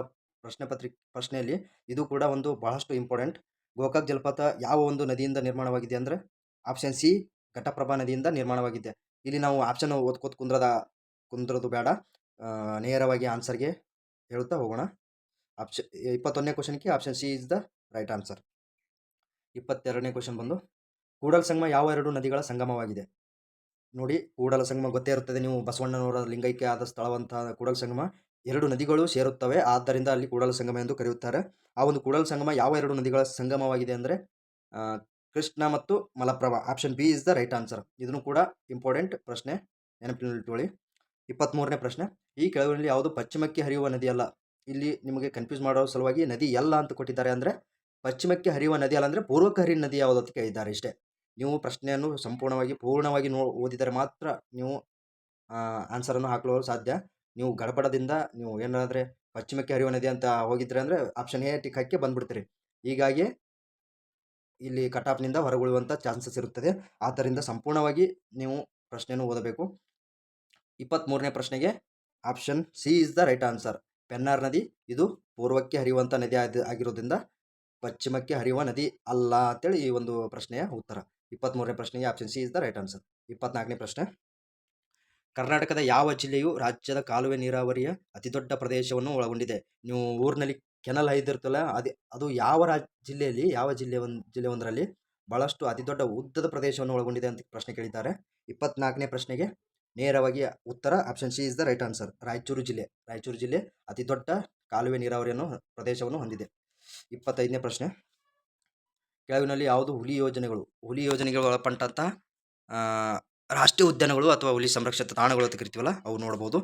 Speaker 1: ಪ್ರಶ್ನೆಯಲ್ಲಿ ಇದು ಕೂಡ ಒಂದು ಬಹಳಷ್ಟು ಇಂಪಾರ್ಟೆಂಟ್. ಗೋಕಾಕ್ ಜಲಪಾತ ಯಾವ ಒಂದು ನದಿಯಿಂದ ನಿರ್ಮಾಣವಾಗಿದೆ ಅಂದರೆ ಆಪ್ಷನ್ ಸಿ ಘಟಪ್ರಭಾ ನದಿಯಿಂದ ನಿರ್ಮಾಣವಾಗಿದೆ. ಇಲ್ಲಿ ನಾವು ಆಪ್ಷನ್ ಓದ್ಕೋತ ಕುಂದ್ರದು ಬೇಡ, ನೇರವಾಗಿ ಆನ್ಸರ್ಗೆ ಹೇಳುತ್ತಾ ಹೋಗೋಣ. 21ನೇ ಕ್ವಶನ್ಗೆ option C is the right answer. 22ನೇ ಕ್ವಶನ್ ಬಂದು, ಕೂಡಲ ಸಂಗಮ ಯಾವ 2 ನದಿಗಳ ಸಂಗಮವಾಗಿದೆ? ನೋಡಿ, ಕೂಡಲ ಸಂಗಮ ಗೊತ್ತೇ ಇರುತ್ತದೆ. ನೀವು ಬಸವಣ್ಣನವರ ಲಿಂಗೈಕ್ಯ ಆದ ಸ್ಥಳವಂತಹ ಕೂಡಲ ಸಂಗಮ 2 ನದಿಗಳು ಸೇರುತ್ತವೆ, ಆದ್ದರಿಂದ ಅಲ್ಲಿ ಕೂಡಲ ಸಂಗಮ ಎಂದು ಕರೆಯುತ್ತಾರೆ. ಆ ಒಂದು ಕೂಡಲ ಸಂಗಮ ಯಾವ 2 ನದಿಗಳ ಸಂಗಮವಾಗಿದೆ ಅಂದರೆ ಕೃಷ್ಣ ಮತ್ತು Malaprabha. Option B is the right answer. ಇದನ್ನು ಕೂಡ ಇಂಪಾರ್ಟೆಂಟ್ ಪ್ರಶ್ನೆ, ನೆನಪಿನಲ್ಲಿಟ್ಟುಕೊಳ್ಳಿ. 23ನೇ ಪ್ರಶ್ನೆ, ಈ ಕೆಳಗಿನಲ್ಲಿ ಯಾವುದು ಪಶ್ಚಿಮಕ್ಕೆ ಹರಿಯುವ ನದಿ ಅಲ್ಲ? ಇಲ್ಲಿ ನಿಮಗೆ ಕನ್ಫ್ಯೂಸ್ ಮಾಡೋ ಸಲುವಾಗಿ ನದಿ ಎಲ್ಲ ಅಂತ ಕೊಟ್ಟಿದ್ದಾರೆ. ಅಂದರೆ ಪಶ್ಚಿಮಕ್ಕೆ ಹರಿಯುವ ನದಿ ಅಲ್ಲ ಅಂದರೆ ಪೂರ್ವಕ್ಕೆ ಹರಿಯುವ ನದಿ ಯಾವುದು ಅಂತ ಕೇಳಿದ್ದಾರೆ ಇಷ್ಟೇ. ನೀವು ಪ್ರಶ್ನೆಯನ್ನು ಪೂರ್ಣವಾಗಿ ಓದಿದರೆ ಮಾತ್ರ ನೀವು ಆನ್ಸರನ್ನು ಹಾಕಲು ಸಾಧ್ಯ. ನೀವು ಗಡಬಡದಿಂದ ನೀವು ಏನಾದರೆ ಪಶ್ಚಿಮಕ್ಕೆ ಹರಿಯುವ ನದಿ ಅಂತ ಹೋಗಿದ್ರೆ ಅಂದರೆ ಆಪ್ಷನ್ ಎ ಟಿಕ್ ಹಾಕಿ ಬಂದ್ಬಿಡ್ತೀರಿ. ಹೀಗಾಗಿ ಇಲ್ಲಿ ಕಟ್ ಆಫ್ನಿಂದ ಹೊರಗುಳುವಂಥ ಚಾನ್ಸಸ್ ಇರುತ್ತದೆ. ಆದ್ದರಿಂದ ಸಂಪೂರ್ಣವಾಗಿ ನೀವು ಪ್ರಶ್ನೆಯನ್ನು ಓದಬೇಕು. 23ನೇ ಪ್ರಶ್ನೆಗೆ option C is the right answer. Pennar ನದಿ ಇದು ಪೂರ್ವಕ್ಕೆ ಹರಿಯುವಂಥ ನದಿ ಆಗಿರೋದ್ರಿಂದ ಪಶ್ಚಿಮಕ್ಕೆ ಹರಿಯುವ ನದಿ ಅಲ್ಲ ಅಂತೇಳಿ ಈ ಒಂದು ಪ್ರಶ್ನೆಯ ಉತ್ತರ. 23ನೇ ಪ್ರಶ್ನೆಗೆ option C is the right answer. 24ನೇ ಪ್ರಶ್ನೆ, ಕರ್ನಾಟಕದ ಯಾವ ಜಿಲ್ಲೆಯು ರಾಜ್ಯದ ಕಾಲುವೆ ನೀರಾವರಿಯ ಅತಿದೊಡ್ಡ ಪ್ರದೇಶವನ್ನು ಒಳಗೊಂಡಿದೆ? ನೀವು ಊರಿನಲ್ಲಿ ಕೆನಲ್ ಹೈದಿರ್ತಲ್ಲ, ಅದು ಯಾವ ಜಿಲ್ಲೆಯಲ್ಲಿ, ಯಾವ ಜಿಲ್ಲೆ ಒಂದರಲ್ಲಿ ಬಹಳಷ್ಟು ಅತಿದೊಡ್ಡ ಉದ್ದದ ಪ್ರದೇಶವನ್ನು ಒಳಗೊಂಡಿದೆ ಅಂತ ಪ್ರಶ್ನೆ ಕೇಳಿದ್ದಾರೆ. 24ನೇ ಪ್ರಶ್ನೆಗೆ ನೇರವಾಗಿ ಉತ್ತರ option C is the right answer. Raichur ಜಿಲ್ಲೆ ಅತಿ ದೊಡ್ಡ ಕಾಲುವೆ ನೀರಾವರಿಯನ್ನು ಪ್ರದೇಶವನ್ನು ಹೊಂದಿದೆ. 25ನೇ ಪ್ರಶ್ನೆ, ಕೆಳಗಿನಲ್ಲಿ ಯಾವುದು ಹುಲಿ ಯೋಜನೆಗಳು ಒಳಪಟ್ಟಂಥ ರಾಷ್ಟ್ರೀಯ ಉದ್ಯಾನಗಳು ಅಥವಾ ಹುಲಿ ಸಂರಕ್ಷಿತ ತಾಣಗಳು ಅಂತ ಕರಿತೀವಲ್ಲ, ಅವು ನೋಡ್ಬೋದು.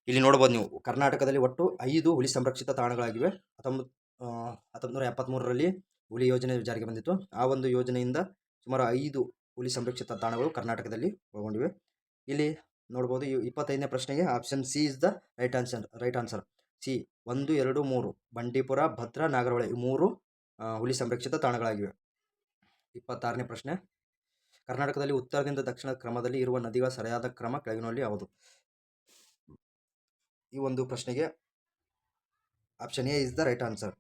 Speaker 1: ಇಲ್ಲಿ ನೋಡ್ಬೋದು ನೀವು, ಕರ್ನಾಟಕದಲ್ಲಿ ಒಟ್ಟು 5 ಹುಲಿ ಸಂರಕ್ಷಿತ ತಾಣಗಳಾಗಿವೆ. 1973ರಲ್ಲಿ ಹುಲಿ ಯೋಜನೆ ಜಾರಿಗೆ ಬಂದಿತ್ತು. ಆ ಒಂದು ಯೋಜನೆಯಿಂದ ಸುಮಾರು 5 ಹುಲಿ ಸಂರಕ್ಷಿತ ತಾಣಗಳು ಕರ್ನಾಟಕದಲ್ಲಿ ಒಳಗೊಂಡಿವೆ. ಇಲ್ಲಿ ನೋಡ್ಬೋದು. 25ನೇ ಪ್ರಶ್ನೆಗೆ option C is the right answer. C 1, 2, 3 Bandipur, Bhadra, Nagarhole ಈ 3 ಹುಲಿ ಸಂರಕ್ಷಿತ ತಾಣಗಳಾಗಿವೆ. 26ನೇ ಪ್ರಶ್ನೆ, ಕರ್ನಾಟಕದಲ್ಲಿ ಉತ್ತರದಿಂದ ದಕ್ಷಿಣ ಕ್ರಮದಲ್ಲಿ ಇರುವ ನದಿಗಳ ಸರಿಯಾದ ಕ್ರಮ ಕೆಳಗಿನಲ್ಲಿ ಯಾವುದು? ಈ ಒಂದು ಪ್ರಶ್ನೆಗೆ option A is the right answer.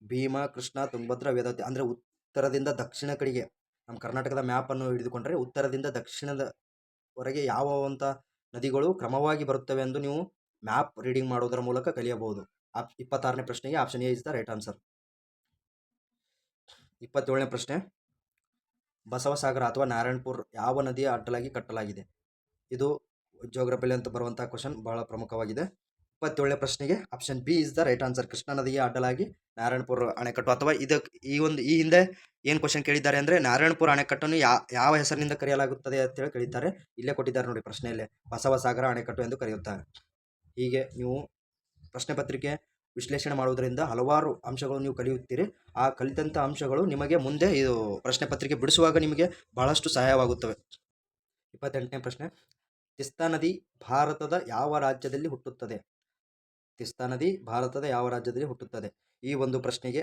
Speaker 1: Bhima, Krishna, Tungabhadra, Vedavati. ಅಂದರೆ ಉತ್ತರದಿಂದ ದಕ್ಷಿಣ ಕಡೆಗೆ ನಮ್ಮ ಕರ್ನಾಟಕದ ಮ್ಯಾಪನ್ನು ಹಿಡಿದುಕೊಂಡ್ರೆ ಉತ್ತರದಿಂದ ದಕ್ಷಿಣದವರೆಗೆ ಯಾವಂಥ ನದಿಗಳು ಕ್ರಮವಾಗಿ ಬರುತ್ತವೆ ಎಂದು ನೀವು ಮ್ಯಾಪ್ ರೀಡಿಂಗ್ ಮಾಡೋದರ ಮೂಲಕ ಕಲಿಯಬಹುದು. 26ನೇ ಪ್ರಶ್ನೆಗೆ option A is the right answer. 27ನೇ ಪ್ರಶ್ನೆ, ಬಸವಸಾಗರ ಅಥವಾ ನಾರಾಯಣಪುರ ಯಾವ ನದಿಯ ಅಡ್ಡಲಾಗಿ ಕಟ್ಟಲಾಗಿದೆ? ಇದು ಜಿಯೋಗ್ರಫಿಲಿ ಅಂತ ಬರುವಂಥ ಕ್ವಶನ್ ಬಹಳ ಪ್ರಮುಖವಾಗಿದೆ. 27ನೇ ಪ್ರಶ್ನೆಗೆ option B is the right answer. Krishna ನದಿಯ ಅಡ್ಡಲಾಗಿ ನಾರಾಯಣಪುರ ಅಣೆಕಟ್ಟು, ಅಥವಾ ಈ ಹಿಂದೆ ಏನು ಕ್ವಶನ್ ಕೇಳಿದ್ದಾರೆ ಅಂದರೆ ನಾರಾಯಣಪುರ ಅಣೆಕಟ್ಟನ್ನು ಯಾವ ಹೆಸರಿನಿಂದ ಕರೆಯಲಾಗುತ್ತದೆ ಅಂತೇಳಿ ಕೇಳಿದ್ದಾರೆ. ಇಲ್ಲೇ ಕೊಟ್ಟಿದ್ದಾರೆ ನೋಡಿ ಪ್ರಶ್ನೆಯಲ್ಲೇ, ಬಸವಸಾಗರ ಅಣೆಕಟ್ಟು ಎಂದು ಕರೆಯುತ್ತಾರೆ. ಹೀಗೆ ನೀವು ಪ್ರಶ್ನೆ ಪತ್ರಿಕೆ ವಿಶ್ಲೇಷಣೆ ಮಾಡುವುದರಿಂದ ಹಲವಾರು ಅಂಶಗಳು ನೀವು ಕಲಿಯುತ್ತೀರಿ. ಆ ಕಲಿತಂಥ ಅಂಶಗಳು ನಿಮಗೆ ಮುಂದೆ ಇದು ಪ್ರಶ್ನೆ ಪತ್ರಿಕೆ ಬಿಡಿಸುವಾಗ ನಿಮಗೆ ಬಹಳಷ್ಟು ಸಹಾಯವಾಗುತ್ತವೆ. 28ನೇ ಪ್ರಶ್ನೆ, ತಿಸ್ತಾ ನದಿ ಭಾರತದ ಯಾವ ರಾಜ್ಯದಲ್ಲಿ ಹುಟ್ಟುತ್ತದೆ? ಈ ಒಂದು ಪ್ರಶ್ನೆಗೆ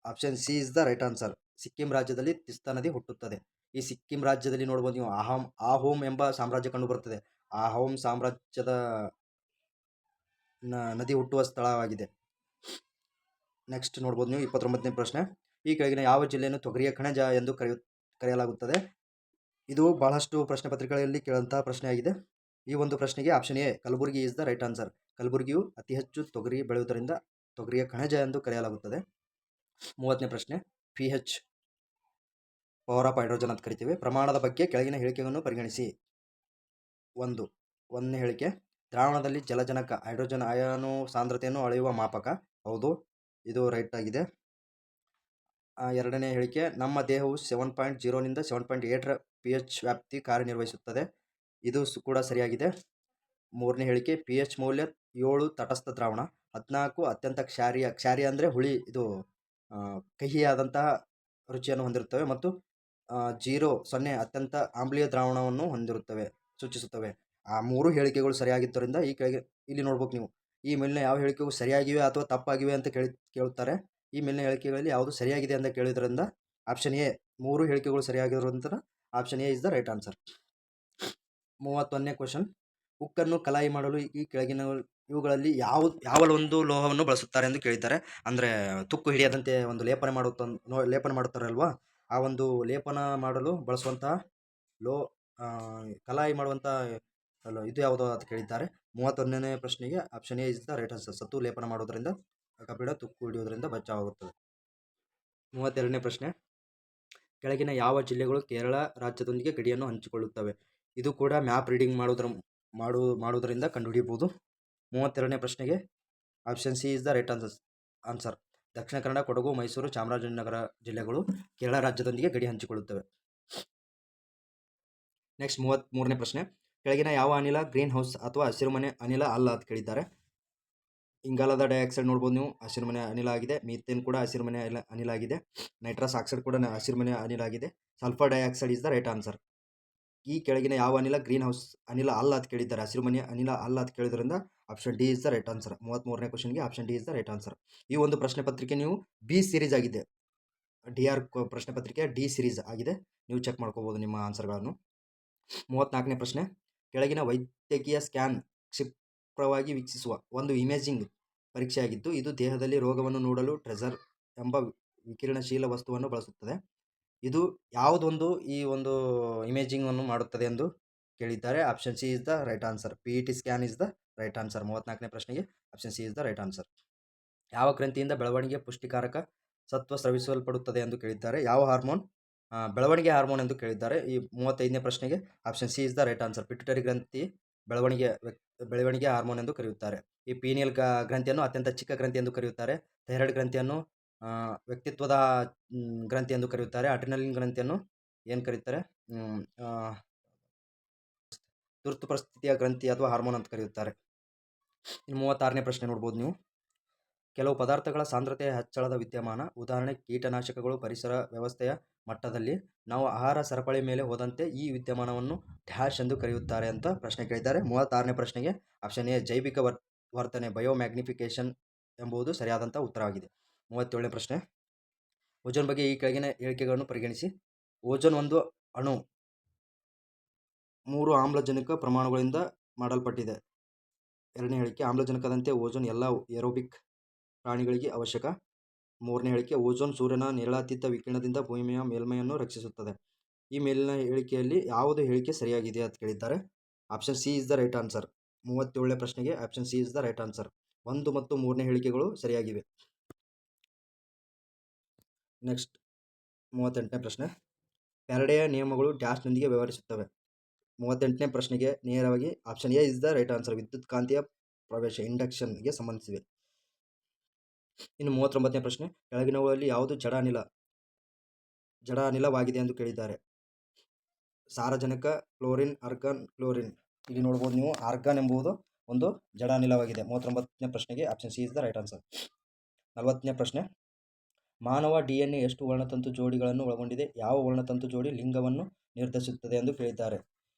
Speaker 1: option C is the right answer. Sikkim ರಾಜ್ಯದಲ್ಲಿ ತಿಸ್ತಾ ನದಿ ಹುಟ್ಟುತ್ತದೆ. ಈ ಸಿಕ್ಕಿಂ ರಾಜ್ಯದಲ್ಲಿ ನೋಡ್ಬೋದು ನೀವು ಆಹೋಮ್ ಎಂಬ ಸಾಮ್ರಾಜ್ಯ ಕಂಡು ಬರುತ್ತದೆ. ಅಹೋಮ್ ಸಾಮ್ರಾಜ್ಯದ ನದಿ ಹುಟ್ಟುವ ಸ್ಥಳವಾಗಿದೆ. ನೆಕ್ಸ್ಟ್ ನೋಡ್ಬೋದು ನೀವು 29ನೇ ಪ್ರಶ್ನೆ. ಈ ಕೆಳಗಿನ ಯಾವ ಜಿಲ್ಲೆಯನ್ನು ತೊಗರಿಯ ಕಣಜ ಎಂದು ಕರೆಯಲಾಗುತ್ತದೆ? ಇದು ಬಹಳಷ್ಟು ಪ್ರಶ್ನೆ ಪತ್ರಿಕೆಗಳಲ್ಲಿ ಕೇಳುವಂತಹ ಪ್ರಶ್ನೆ ಆಗಿದೆ. ಈ ಒಂದು ಪ್ರಶ್ನೆಗೆ option A Kalaburagi is the right answer. ಕಲಬುರಗಿಯು ಅತಿ ಹೆಚ್ಚು ತೊಗರಿ ಬೆಳೆಯುವುದರಿಂದ ತೊಗರಿಯ ಕಣಜ ಎಂದು ಕರೆಯಲಾಗುತ್ತದೆ. 30ನೇ ಪ್ರಶ್ನೆ. pH ಪವರ್ ಆಫ್ ಹೈಡ್ರೋಜನ್ ಅಂತ ಕರಿತೀವಿ. ಪ್ರಮಾಣದ ಬಗ್ಗೆ ಕೆಳಗಿನ ಹೇಳಿಕೆಗಳನ್ನು ಪರಿಗಣಿಸಿ. 1ನೇ ಹೇಳಿಕೆ, ದ್ರಾವಣದಲ್ಲಿ ಜಲಜನಕ ಹೈಡ್ರೋಜನ್ ಅಯಾನು ಸಾಂದ್ರತೆಯನ್ನು ಅಳೆಯುವ ಮಾಪಕ. ಹೌದು, ಇದು ರೈಟ್ ಆಗಿದೆ. 2ನೇ ಹೇಳಿಕೆ, ನಮ್ಮ ದೇಹವು 7.0 ನಿಂದ 7.8 pH ವ್ಯಾಪ್ತಿ ಕಾರ್ಯನಿರ್ವಹಿಸುತ್ತದೆ. ಇದು ಕೂಡ ಸರಿಯಾಗಿದೆ. 3ನೇ ಹೇಳಿಕೆ, pH ಮೌಲ್ಯ 7 ತಟಸ್ಥ ದ್ರಾವಣ, 14 ಅತ್ಯಂತ ಕ್ಷಾರೀಯ ಅಂದರೆ ಹುಳಿ, ಇದು ಕಹಿಯಾದಂತಹ ರುಚಿಯನ್ನು ಹೊಂದಿರುತ್ತವೆ, ಮತ್ತು 0 ಅತ್ಯಂತ ಆಮ್ಲೀಯ ದ್ರಾವಣವನ್ನು ಸೂಚಿಸುತ್ತವೆ. ಆ 3 ಹೇಳಿಕೆಗಳು ಸರಿಯಾಗಿದ್ದರಿಂದ ಇಲ್ಲಿ ನೋಡ್ಬೇಕು ನೀವು, ಈ ಮೇಲಿನ ಯಾವ ಹೇಳಿಕೆಗಳು ಸರಿಯಾಗಿವೆ ಅಥವಾ ತಪ್ಪಾಗಿವೆ ಅಂತ ಕೇಳುತ್ತಾರೆ. ಈ ಮೇಲಿನ ಹೇಳಿಕೆಗಳಲ್ಲಿ ಯಾವುದು ಸರಿಯಾಗಿದೆ ಅಂತ ಕೇಳಿದ್ರಿಂದ ಆಪ್ಷನ್ ಎ 3 ಹೇಳಿಕೆಗಳು ಸರಿಯಾಗಿರೋದ್ರಿಂದ option A is the right answer. 31ನೇ ಕ್ವಶನ್. ಉಕ್ಕನ್ನು ಕಲಾಯಿ ಮಾಡಲು ಈ ಕೆಳಗಿನ ಇವುಗಳಲ್ಲಿ ಯಾವ ಒಂದು ಲೋಹವನ್ನು ಬಳಸುತ್ತಾರೆ ಎಂದು ಕೇಳಿದ್ದಾರೆ. ಅಂದರೆ ತುಕ್ಕು ಹಿಡಿಯದಂತೆ ಒಂದು ಲೇಪನ ಮಾಡುತ್ತಾರಲ್ವಾ, ಆ ಒಂದು ಲೇಪನ ಮಾಡಲು ಬಳಸುವಂತಹ ಕಲಾಯಿ ಮಾಡುವಂತಹ ಇದು ಯಾವುದು ಅಂತ ಕೇಳಿದ್ದಾರೆ. 31ನೇ ಪ್ರಶ್ನೆಗೆ option A is the right answer. ಸತ್ತು ಲೇಪನ ಮಾಡೋದ್ರಿಂದ ಕಬ್ಬಿಣ ತುಕ್ಕು ಹಿಡಿಯೋದ್ರಿಂದ ಬಚಾವಾಗುತ್ತದೆ. 32ನೇ ಪ್ರಶ್ನೆ. ಕೆಳಗಿನ ಯಾವ ಜಿಲ್ಲೆಗಳು ಕೇರಳ ರಾಜ್ಯದೊಂದಿಗೆ ಗಡಿಯನ್ನು ಹಂಚಿಕೊಳ್ಳುತ್ತವೆ? ಇದು ಕೂಡ ಮ್ಯಾಪ್ ರೀಡಿಂಗ್ ಮಾಡುವುದರಿಂದ ಕಂಡುಹಿಡಿಯಬಹುದು. 32ನೇ ಪ್ರಶ್ನೆಗೆ option C is the right answer. Dakshina Kannada, Kodagu, Mysuru, Chamarajanagar ಜಿಲ್ಲೆಗಳು ಕೇರಳ ರಾಜ್ಯದೊಂದಿಗೆ ಗಡಿ ಹಂಚಿಕೊಳ್ಳುತ್ತವೆ. ನೆಕ್ಸ್ಟ್ 33ನೇ ಪ್ರಶ್ನೆ. ಕೆಳಗಿನ ಯಾವ ಅನಿಲ ಗ್ರೀನ್ ಹೌಸ್ ಅಥವಾ ಹಸಿರುಮನೆ ಅನಿಲ ಅಲ್ಲ ಅಂತ ಕೇಳಿದ್ದಾರೆ. ಇಂಗಾಲದ ಡೈಆಕ್ಸೈಡ್ ನೋಡ್ಬೋದು ನೀವು, ಹಸಿರುಮನೆ ಅನಿಲ ಆಗಿದೆ. ಮೀಥೇನ್ ಕೂಡ ಹಸಿರುಮನೆ ಅನಿಲ ಆಗಿದೆ. ನೈಟ್ರಸ್ ಆಕ್ಸೈಡ್ ಕೂಡ ಹಸಿರುಮನೆ ಅನಿಲ ಆಗಿದೆ. Sulphur dioxide is the right answer. ಈ ಕೆಳಗಿನ ಯಾವ ಅನಿಲ ಗ್ರೀನ್ ಹೌಸ್ ಅನಿಲ ಅಲ್ಲ ಅಂತ ಕೇಳಿದ್ದಾರೆ, ಹಸಿರುಮನೆ ಅನಿಲ ಅಲ್ಲ ಅಂತ ಕೇಳಿದ್ರಿಂದ option D is the right answer. 33ನೇ ಕ್ವಶನ್ಗೆ option D is the right answer. ಈ ಒಂದು ಪ್ರಶ್ನೆ ಪತ್ರಿಕೆ ನೀವು ಬಿ ಸಿರೀಸ್ ಆಗಿದೆ, DR ಪ್ರಶ್ನೆ ಪತ್ರಿಕೆ ಡಿ ಸಿರೀಸ್ ಆಗಿದೆ. ನೀವು ಚೆಕ್ ಮಾಡ್ಕೋಬಹುದು ನಿಮ್ಮ ಆನ್ಸರ್ಗಳನ್ನು. 34ನೇ ಪ್ರಶ್ನೆ. ಕೆಳಗಿನ ವೈದ್ಯಕೀಯ ಸ್ಕ್ಯಾನ್ ಕ್ಷಿಪ್ರವಾಗಿ ವೀಕ್ಷಿಸುವ ಒಂದು ಇಮೇಜಿಂಗ್ ಪರೀಕ್ಷೆಯಾಗಿದ್ದು, ಇದು ದೇಹದಲ್ಲಿ ರೋಗವನ್ನು ನೋಡಲು ಟ್ರೇಸರ್ ಎಂಬ ವಿಕಿರಣಶೀಲ ವಸ್ತುವನ್ನು ಬಳಸುತ್ತದೆ. ಇದು ಯಾವುದೊಂದು ಈ ಒಂದು ಇಮೇಜಿಂಗ್ ಅನ್ನು ಮಾಡುತ್ತದೆ ಎಂದು ಕೇಳಿದ್ದಾರೆ. Option C is the right answer. PET scan is the right answer. 34ನೇ ಪ್ರಶ್ನೆಗೆ option C is the right answer. ಯಾವ ಗ್ರಂಥಿಯಿಂದ ಬೆಳವಣಿಗೆ ಪುಷ್ಟಿಕಾರಕ ಸತ್ವ ಸ್ರವಿಸಲ್ಪಡುತ್ತದೆ ಎಂದು ಕೇಳಿದ್ದಾರೆ. ಯಾವ ಹಾರ್ಮೋನ್? ಬೆಳವಣಿಗೆ ಹಾರ್ಮೋನ್ ಎಂದು ಕೇಳಿದ್ದಾರೆ. ಈ 35ನೇ ಪ್ರಶ್ನೆಗೆ option C is the right answer. Pituitary ಗ್ರಂಥಿ ಬೆಳವಣಿಗೆ ಹಾರ್ಮೋನ್ ಎಂದು ಕರೆಯುತ್ತಾರೆ. ಈ ಪೀನಿಯಲ್ ಗ್ರಂಥಿಯನ್ನು ಅತ್ಯಂತ ಚಿಕ್ಕ ಗ್ರಂಥಿ ಎಂದು ಕರೆಯುತ್ತಾರೆ. ಥೈರಾಯ್ಡ್ ಗ್ರಂಥಿಯನ್ನು ವ್ಯಕ್ತಿತ್ವದ ಗ್ರಂಥಿ ಎಂದು ಕರೆಯುತ್ತಾರೆ. ಅಡ್ರಿನಲಿನ್ ಗ್ರಂಥಿಯನ್ನು ಏನು ಕರೀತಾರೆ? ತುರ್ತು ಪರಿಸ್ಥಿತಿಯ ಗ್ರಂಥಿ ಅಥವಾ ಹಾರ್ಮೋನ್ ಅಂತ ಕರೆಯುತ್ತಾರೆ. ಇನ್ನು 36ನೇ ಪ್ರಶ್ನೆ ನೋಡ್ಬೋದು ನೀವು. ಕೆಲವು ಪದಾರ್ಥಗಳ ಸಾಂದ್ರತೆಯ ಹೆಚ್ಚಳದ ವಿದ್ಯಮಾನ, ಉದಾಹರಣೆ ಕೀಟನಾಶಕಗಳು, ಪರಿಸರ ವ್ಯವಸ್ಥೆಯ ಮಟ್ಟದಲ್ಲಿ ನಾವು ಆಹಾರ ಸರಪಳಿ ಮೇಲೆ ಹೋದಂತೆ ಈ ವಿದ್ಯಮಾನವನ್ನು ಡ್ಯಾಶ್ ಎಂದು ಕರೆಯುತ್ತಾರೆ ಅಂತ ಪ್ರಶ್ನೆ ಕೇಳಿದ್ದಾರೆ. 36ನೇ ಪ್ರಶ್ನೆಗೆ ಆಪ್ಷನ್ ಎ ಜೈವಿಕ ವರ್ತನೆ ಬಯೋಮ್ಯಾಗ್ನಿಫಿಕೇಶನ್ ಎಂಬುದು ಸರಿಯಾದಂಥ ಉತ್ತರವಾಗಿದೆ. 37ನೇ ಪ್ರಶ್ನೆ. ಓಜೋನ್ ಬಗ್ಗೆ ಈ ಕೆಳಗಿನ ಹೇಳಿಕೆಗಳನ್ನು ಪರಿಗಣಿಸಿ. ಓಜೋನ್ ಒಂದು ಅಣು 3 ಆಮ್ಲಜನಕ ಪ್ರಮಾಣಗಳಿಂದ ಮಾಡಲ್ಪಟ್ಟಿದೆ. 2ನೇ ಹೇಳಿಕೆ, ಆಮ್ಲಜನಕದಂತೆ ಓಜೋನ್ ಎಲ್ಲ ಏರೋಬಿಕ್ ಪ್ರಾಣಿಗಳಿಗೆ ಅವಶ್ಯಕ. 3ನೇ ಹೇಳಿಕೆ, ಓಜೋನ್ ಸೂರ್ಯನ ನೇರಳಾತೀತ ವಿಕಿರಣದಿಂದ ಭೂಮಿಯ ಮೇಲ್ಮೈಯನ್ನು ರಕ್ಷಿಸುತ್ತದೆ. ಈ ಮೇಲಿನ ಹೇಳಿಕೆಯಲ್ಲಿ ಯಾವುದು ಹೇಳಿಕೆ ಸರಿಯಾಗಿದೆ ಅಂತ ಕೇಳಿದ್ದಾರೆ. Option C is the right answer. 37ನೇ ಪ್ರಶ್ನೆಗೆ option C is the right answer. 1 ಮತ್ತು 3ನೇ ಹೇಳಿಕೆಗಳು ಸರಿಯಾಗಿವೆ. ನೆಕ್ಸ್ಟ್ 38ನೇ ಪ್ರಶ್ನೆ. ಫ್ಯಾರಡೆಯ ನಿಯಮಗಳು ಡ್ಯಾಶ್ನೊಂದಿಗೆ ವ್ಯವಹರಿಸುತ್ತವೆ. 38ನೇ ಪ್ರಶ್ನೆಗೆ ನೇರವಾಗಿ option A is the right answer. ವಿದ್ಯುತ್ ಕಾಂತೀಯ ಪ್ರವೇಶ ಇಂಡಕ್ಷನ್ಗೆ ಸಂಬಂಧಿಸಿವೆ. ಇನ್ನು 39ನೇ ಪ್ರಶ್ನೆ. ಕೆಳಗಿನವುಗಳಲ್ಲಿ ಯಾವುದು ಜಡ ಅನಿಲವಾಗಿದೆ ಎಂದು ಕೇಳಿದ್ದಾರೆ. ಸಾರಜನಕ, ಕ್ಲೋರಿನ್, ಆರ್ಗಾನ್, ಕ್ಲೋರಿನ್. ಇಲ್ಲಿ ನೋಡ್ಬೋದು ನೀವು, ಆರ್ಗಾನ್ ಎಂಬುದು ಒಂದು ಜಡ ಅನಿಲವಾಗಿದೆ. 39ನೇ ಪ್ರಶ್ನೆಗೆ option C is the right answer. 40ನೇ ಪ್ರಶ್ನೆ. ಮಾನವ DNA ಎಷ್ಟು ವರ್ಣತಂತು ಜೋಡಿಗಳನ್ನು ಒಳಗೊಂಡಿದೆ? ಯಾವ ವರ್ಣತಂತು ಜೋಡಿ ಲಿಂಗವನ್ನು ನಿರ್ಧರಿಸುತ್ತದೆ ಎಂದು ಕೇಳಿದ್ದಾರೆ.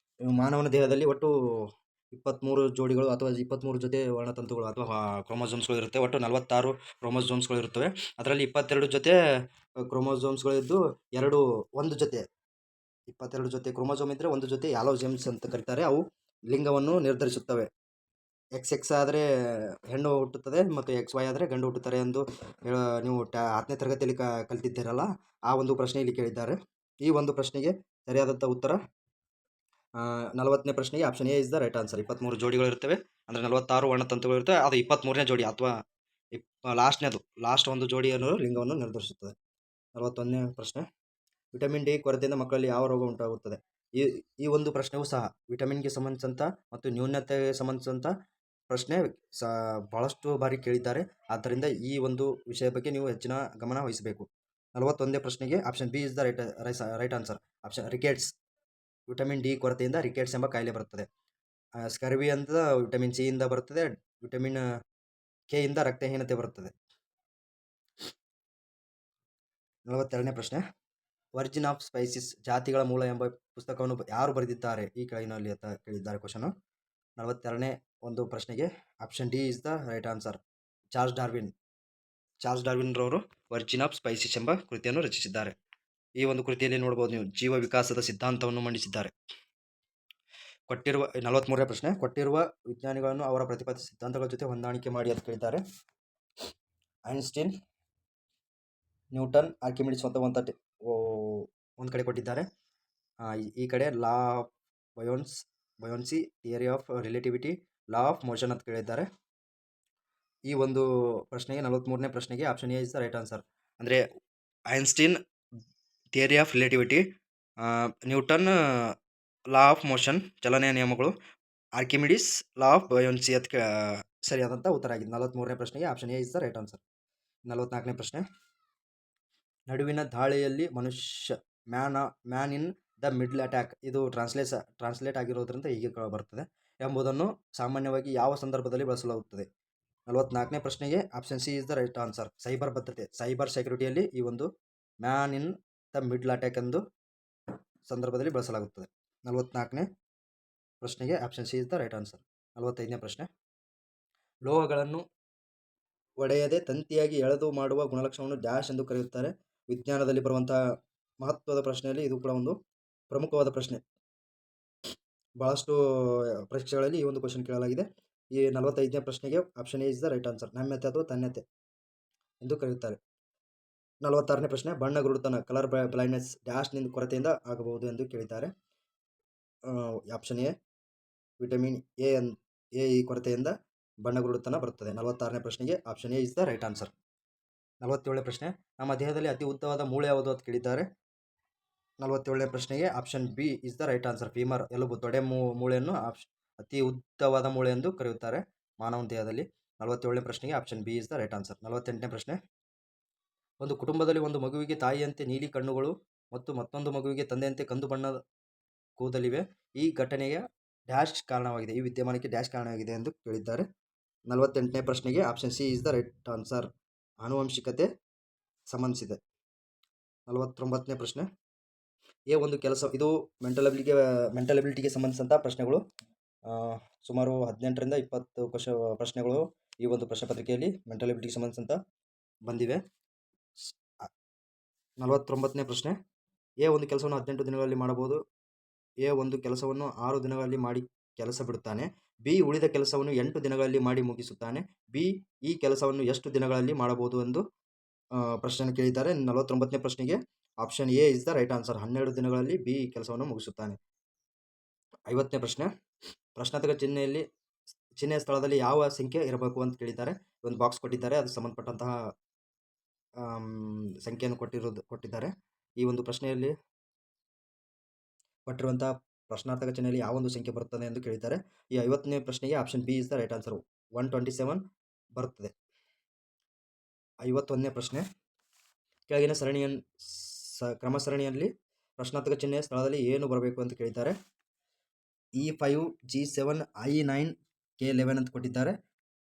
Speaker 1: ಮಾನವನ ದೇಹದಲ್ಲಿ ಒಟ್ಟು 23 ಜೋಡಿಗಳು ಅಥವಾ 23 ಜೊತೆ ವರ್ಣತಂತುಗಳು ಅಥವಾ ಕ್ರೋಮೋಸೋಮ್ಸ್ಗಳು ಇರುತ್ತೆ. ಒಟ್ಟು 46 ಕ್ರೋಮೋಸೋಮ್ಸ್ಗಳು ಇರುತ್ತವೆ. ಅದರಲ್ಲಿ 22 ಜೊತೆ ಕ್ರೋಮೋಸೋಮ್ಸ್ಗಳಿದ್ದು ಒಂದು ಜೊತೆ 22 ಜೊತೆ ಕ್ರೋಮೋಸೋಮ್ ಇದ್ದರೆ ಒಂದು ಜೊತೆ ಆಲೋಸೋಮ್ಸ್ ಅಂತ ಕರೀತಾರೆ. ಅವು ಲಿಂಗವನ್ನು ನಿರ್ಧರಿಸುತ್ತವೆ. XX ಆದರೆ ಹೆಣ್ಣು ಹುಟ್ಟುತ್ತದೆ ಮತ್ತು XY ಆದರೆ ಗಂಡು ಹುಟ್ಟುತ್ತಾರೆ ಎಂದು ನೀವು 10ನೇ ತರಗತಿಯಲ್ಲಿ ಕಲಿತಿದ್ದೀರಲ್ಲ, ಆ ಒಂದು ಪ್ರಶ್ನೆ ಇಲ್ಲಿ ಕೇಳಿದ್ದಾರೆ. ಈ ಒಂದು ಪ್ರಶ್ನೆಗೆ ಸರಿಯಾದಂಥ ಉತ್ತರ 40ನೇ ಪ್ರಶ್ನೆಗೆ option A is the right answer. 23 ಜೋಡಿಗಳು ಇರ್ತವೆ, ಅಂದರೆ 46 ವರ್ಣತಂತುಗಳು ಇರ್ತವೆ. ಅದು 23ನೇ ಜೋಡಿ ಅಥವಾ ಲಾಸ್ಟ್ ಒಂದು ಜೋಡಿಯನ್ನು ಲಿಂಗವನ್ನು ನಿರ್ಧರಿಸುತ್ತದೆ. 41ನೇ ಪ್ರಶ್ನೆ, ವಿಟಮಿನ್ ಡಿ ಕೊರತೆಯಿಂದ ಮಕ್ಕಳಲ್ಲಿ ಯಾವ ರೋಗ ಉಂಟಾಗುತ್ತದೆ? ಈ ಒಂದು ಪ್ರಶ್ನೆಯೂ ಸಹ ವಿಟಮಿನ್ಗೆ ಸಂಬಂಧಿಸಿದಂಥ ಮತ್ತು ನ್ಯೂನತೆಗೆ ಸಂಬಂಧಿಸಿದಂಥ ಪ್ರಶ್ನೆ ಬಹಳಷ್ಟು ಬಾರಿ ಕೇಳಿದ್ದಾರೆ. ಆದ್ದರಿಂದ ಈ ಒಂದು ವಿಷಯ ಬಗ್ಗೆ ನೀವು ಹೆಚ್ಚಿನ ಗಮನ ವಹಿಸಬೇಕು. 41ನೇ ಪ್ರಶ್ನೆಗೆ option B is the right answer. Option rickets, vitamin D ಕೊರತೆಯಿಂದ ರಿಕೆಟ್ಸ್ ಎಂಬ ಕಾಯಿಲೆ ಬರುತ್ತದೆ. ಸ್ಕರ್ವಿ ಅಂತ ವಿಟಮಿನ್ ಸಿ ಇಂದ ಬರುತ್ತದೆ. ವಿಟಮಿನ್ ಕೆ ಇಂದ ರಕ್ತಹೀನತೆ ಬರುತ್ತದೆ. 42ನೇ ಪ್ರಶ್ನೆ, ಒರಿಜಿನ್ ಆಫ್ ಸ್ಪೈಸಿಸ್, ಜಾತಿಗಳ ಮೂಲ ಎಂಬ ಪುಸ್ತಕವನ್ನು ಯಾರು ಬರೆದಿದ್ದಾರೆ ಈ ಕೆಳಗಿನಲ್ಲಿ ಅಂತ ಕೇಳಿದ್ದಾರೆ ಕ್ವಶನು. 42ನೇ ಒಂದು ಪ್ರಶ್ನೆಗೆ option D is the right answer. Charles Darwin ರವರು ಒರಿಜಿನ್ ಆಫ್ ಸ್ಪೈಸಿಸ್ ಎಂಬ ಕೃತಿಯನ್ನು ರಚಿಸಿದ್ದಾರೆ. ಈ ಒಂದು ಕೃತಿಯಲ್ಲಿ ನೋಡಬಹುದು ನೀವು ಜೀವ ವಿಕಾಸದ ಸಿದ್ಧಾಂತವನ್ನು ಮಂಡಿಸಿದ್ದಾರೆ. 43ನೇ ಪ್ರಶ್ನೆ, ಕೊಟ್ಟಿರುವ ವಿಜ್ಞಾನಿಗಳನ್ನು ಅವರ ಪ್ರತಿಪಾದಿತ ಸಿದ್ಧಾಂತಗಳ ಜೊತೆ ಹೊಂದಾಣಿಕೆ ಮಾಡಿ ಅಂತ ಕೇಳಿದ್ದಾರೆ. ಐನ್ಸ್ಟೀನ್, ನ್ಯೂಟನ್, ಆರ್ಕಿಮಿಡಿಸ್ ಅಂತ ಒಂದು ಕಡೆ ಕೊಟ್ಟಿದ್ದಾರೆ. ಈ ಕಡೆ law of buoyancy, theory of relativity, law of motion ಅಂತ ಕೇಳಿದ್ದಾರೆ. ಈ ಒಂದು ಪ್ರಶ್ನೆಗೆ 43ನೇ ಪ್ರಶ್ನೆಗೆ option A is the right answer. ಅಂದರೆ Einstein theory of relativity, Newton law of motion ಚಲನೆಯ ನಿಯಮಗಳು, ಆರ್ಕಿಮಿಡಿಸ್ ಲಾ ಆಫ್ ಬಯೋನ್ಸಿ ಅಂತ ಸರಿಯಾದಂಥ ಉತ್ತರ ಆಗಿದೆ. 43ನೇ ಪ್ರಶ್ನೆಗೆ option A is the right answer. 44ನೇ ಪ್ರಶ್ನೆ, ನಡುವಿನ ದಾಳಿಯಲ್ಲಿ ಮನುಷ್ಯ man in the middle attack, ಇದು ಟ್ರಾನ್ಸ್ಲೇಟ್ ಆಗಿರೋದ್ರಿಂದ ಹೀಗೆ ಬರ್ತದೆ ಎಂಬುದನ್ನು ಸಾಮಾನ್ಯವಾಗಿ ಯಾವ ಸಂದರ್ಭದಲ್ಲಿ ಬಳಸಲಾಗುತ್ತದೆ? 44ನೇ ಪ್ರಶ್ನೆಗೆ option C is the right answer. Cyber ಭದ್ರತೆ, ಸೈಬರ್ ಸೆಕ್ಯೂರಿಟಿಯಲ್ಲಿ ಈ ಒಂದು man in the middle attack ಎಂದು ಸಂದರ್ಭದಲ್ಲಿ ಬಳಸಲಾಗುತ್ತದೆ. 44ನೇ ಪ್ರಶ್ನೆಗೆ option C is the right answer. 45ನೇ ಪ್ರಶ್ನೆ, ಲೋಹಗಳನ್ನು ಒಡೆಯದೆ ತಂತಿಯಾಗಿ ಎಳೆದು ಮಾಡುವ ಗುಣಲಕ್ಷಣವನ್ನು ಡ್ಯಾಶ್ ಎಂದು ಕರೆಯುತ್ತಾರೆ. ವಿಜ್ಞಾನದಲ್ಲಿ ಬರುವಂತಹ ಮಹತ್ವದ ಪ್ರಶ್ನೆಯಲ್ಲಿ ಇದು ಕೂಡ ಒಂದು ಪ್ರಮುಖವಾದ ಪ್ರಶ್ನೆ. ಬಹಳಷ್ಟು ಪರೀಕ್ಷೆಗಳಲ್ಲಿ ಈ ಒಂದು ಕ್ವಶನ್ ಕೇಳಲಾಗಿದೆ. ಈ 45ನೇ ಪ್ರಶ್ನೆಗೆ option A is the right answer. ನಮ್ಯತೆ ಅಥವಾ ತನ್ಯತೆ ಎಂದು ಕರೆಯುತ್ತಾರೆ. 46ನೇ ಪ್ರಶ್ನೆ, ಬಣ್ಣಗುರುಡುತನ, ಕಲರ್ ಬ್ಲೈಂಡ್ನೆಸ್ ಡ್ಯಾಶ್ನಿಂದ ಕೊರತೆಯಿಂದ ಆಗಬಹುದು ಎಂದು ಕೇಳಿದ್ದಾರೆ. ಆಪ್ಷನ್ ಎ, ವಿಟಮಿನ್ ಎ ಈ ಕೊರತೆಯಿಂದ ಬಣ್ಣಗುರುಡುತನ ಬರುತ್ತದೆ. 46ನೇ ಪ್ರಶ್ನೆಗೆ option A is the right answer. 47ನೇ ಪ್ರಶ್ನೆ, ನಮ್ಮ ದೇಹದಲ್ಲಿ ಅತಿ ಉದ್ದವಾದ ಮೂಳೆ ಯಾವುದು ಅಂತ ಕೇಳಿದ್ದಾರೆ. 47ನೇ ಪ್ರಶ್ನೆಗೆ option B is the right answer. Femur, ಎಲುಬು, ತೊಡೆ ಮೂಳೆಯನ್ನು ಅತಿ ಉದ್ದವಾದ ಮೂಳೆ ಎಂದು ಕರೆಯುತ್ತಾರೆ ಮಾನವನ ದೇಹದಲ್ಲಿ. 47ನೇ ಪ್ರಶ್ನೆಗೆ option B is the right answer. 48ನೇ ಪ್ರಶ್ನೆ, ಒಂದು ಕುಟುಂಬದಲ್ಲಿ ಒಂದು ಮಗುವಿಗೆ ತಾಯಿಯಂತೆ ನೀಲಿ ಕಣ್ಣುಗಳು ಮತ್ತು ಮತ್ತೊಂದು ಮಗುವಿಗೆ ತಂದೆಯಂತೆ ಕಂದು ಬಣ್ಣದ ಕೂದಲಿವೆ. ಈ ಘಟನೆಯ ಡ್ಯಾಶ್ ಕಾರಣವಾಗಿದೆ, ಈ ವಿದ್ಯಮಾನಕ್ಕೆ ಡ್ಯಾಶ್ ಕಾರಣವಾಗಿದೆ ಎಂದು ಕೇಳಿದ್ದಾರೆ. 48ನೇ ಪ್ರಶ್ನೆಗೆ option C is the right answer. ಆನುವಂಶಿಕತೆ ಸಂಬಂಧಿಸಿದೆ. 49ನೇ ಪ್ರಶ್ನೆ, ಎ ಒಂದು ಕೆಲಸ, ಇದು ಮೆಂಟಲ್ ಎಬಿಲಿಟಿಗೆ ಸಂಬಂಧಿಸಿದಂಥ ಪ್ರಶ್ನೆಗಳು. ಸುಮಾರು 18ರಿಂದ 20 ಪ್ರಶ್ನೆಗಳು ಈ ಒಂದು ಪ್ರಶ್ನೆ ಪತ್ರಿಕೆಯಲ್ಲಿ ಮೆಂಟಲ್ ಎಬಿಲಿಟಿಗೆ ಸಂಬಂಧಿಸಿದಂಥ ಬಂದಿವೆ. 49ನೇ ಪ್ರಶ್ನೆ, ಎ ಒಂದು ಕೆಲಸವನ್ನು 18 ದಿನಗಳಲ್ಲಿ ಮಾಡಬಹುದು. ಎ ಒಂದು ಕೆಲಸವನ್ನು 6 ದಿನಗಳಲ್ಲಿ ಮಾಡಿ ಕೆಲಸ ಬಿಡುತ್ತಾನೆ. ಬಿ ಉಳಿದ ಕೆಲಸವನ್ನು 8 ದಿನಗಳಲ್ಲಿ ಮಾಡಿ ಮುಗಿಸುತ್ತಾನೆ. ಬಿ ಈ ಕೆಲಸವನ್ನು ಎಷ್ಟು ದಿನಗಳಲ್ಲಿ ಮಾಡಬಹುದು ಎಂದು ಪ್ರಶ್ನೆ ಕೇಳಿದ್ದಾರೆ. 49ನೇ ಪ್ರಶ್ನೆಗೆ option A is the right answer. 12 ದಿನಗಳಲ್ಲಿ ಬಿ ಈ ಕೆಲಸವನ್ನು ಮುಗಿಸುತ್ತಾನೆ. 50ನೇ ಪ್ರಶ್ನೆ, ಪ್ರಶ್ನಾರ್ಥಕ ಚಿಹ್ನೆಯ ಸ್ಥಳದಲ್ಲಿ ಯಾವ ಸಂಖ್ಯೆ ಇರಬೇಕು ಅಂತ ಕೇಳಿದ್ದಾರೆ. ಒಂದು ಬಾಕ್ಸ್ ಕೊಟ್ಟಿದ್ದಾರೆ, ಅದು ಸಂಬಂಧಪಟ್ಟಂತಹ ಸಂಖ್ಯೆಯನ್ನು ಕೊಟ್ಟಿದ್ದಾರೆ. ಈ ಒಂದು ಪ್ರಶ್ನೆಯಲ್ಲಿ ಕೊಟ್ಟಿರುವಂತಹ ಪ್ರಶ್ನಾರ್ಥಕ ಚಿಹ್ನೆಯಲ್ಲಿ ಯಾವ ಒಂದು ಸಂಖ್ಯೆ ಬರುತ್ತದೆ ಎಂದು ಕೇಳಿದ್ದಾರೆ. ಈ 50ನೇ ಪ್ರಶ್ನೆಗೆ option B is the right answer. 127 ಬರುತ್ತದೆ. 51ನೇ ಪ್ರಶ್ನೆ, ಕೆಳಗಿನ ಕ್ರಮ ಸರಣಿಯಲ್ಲಿ ಪ್ರಶ್ನಾರ್ಥಕ ಚಿಹ್ನೆಯ ಸ್ಥಳದಲ್ಲಿ ಏನು ಬರಬೇಕು ಅಂತ ಕೇಳಿದ್ದಾರೆ. E5, G7, I9, K11 ಅಂತ ಕೊಟ್ಟಿದ್ದಾರೆ.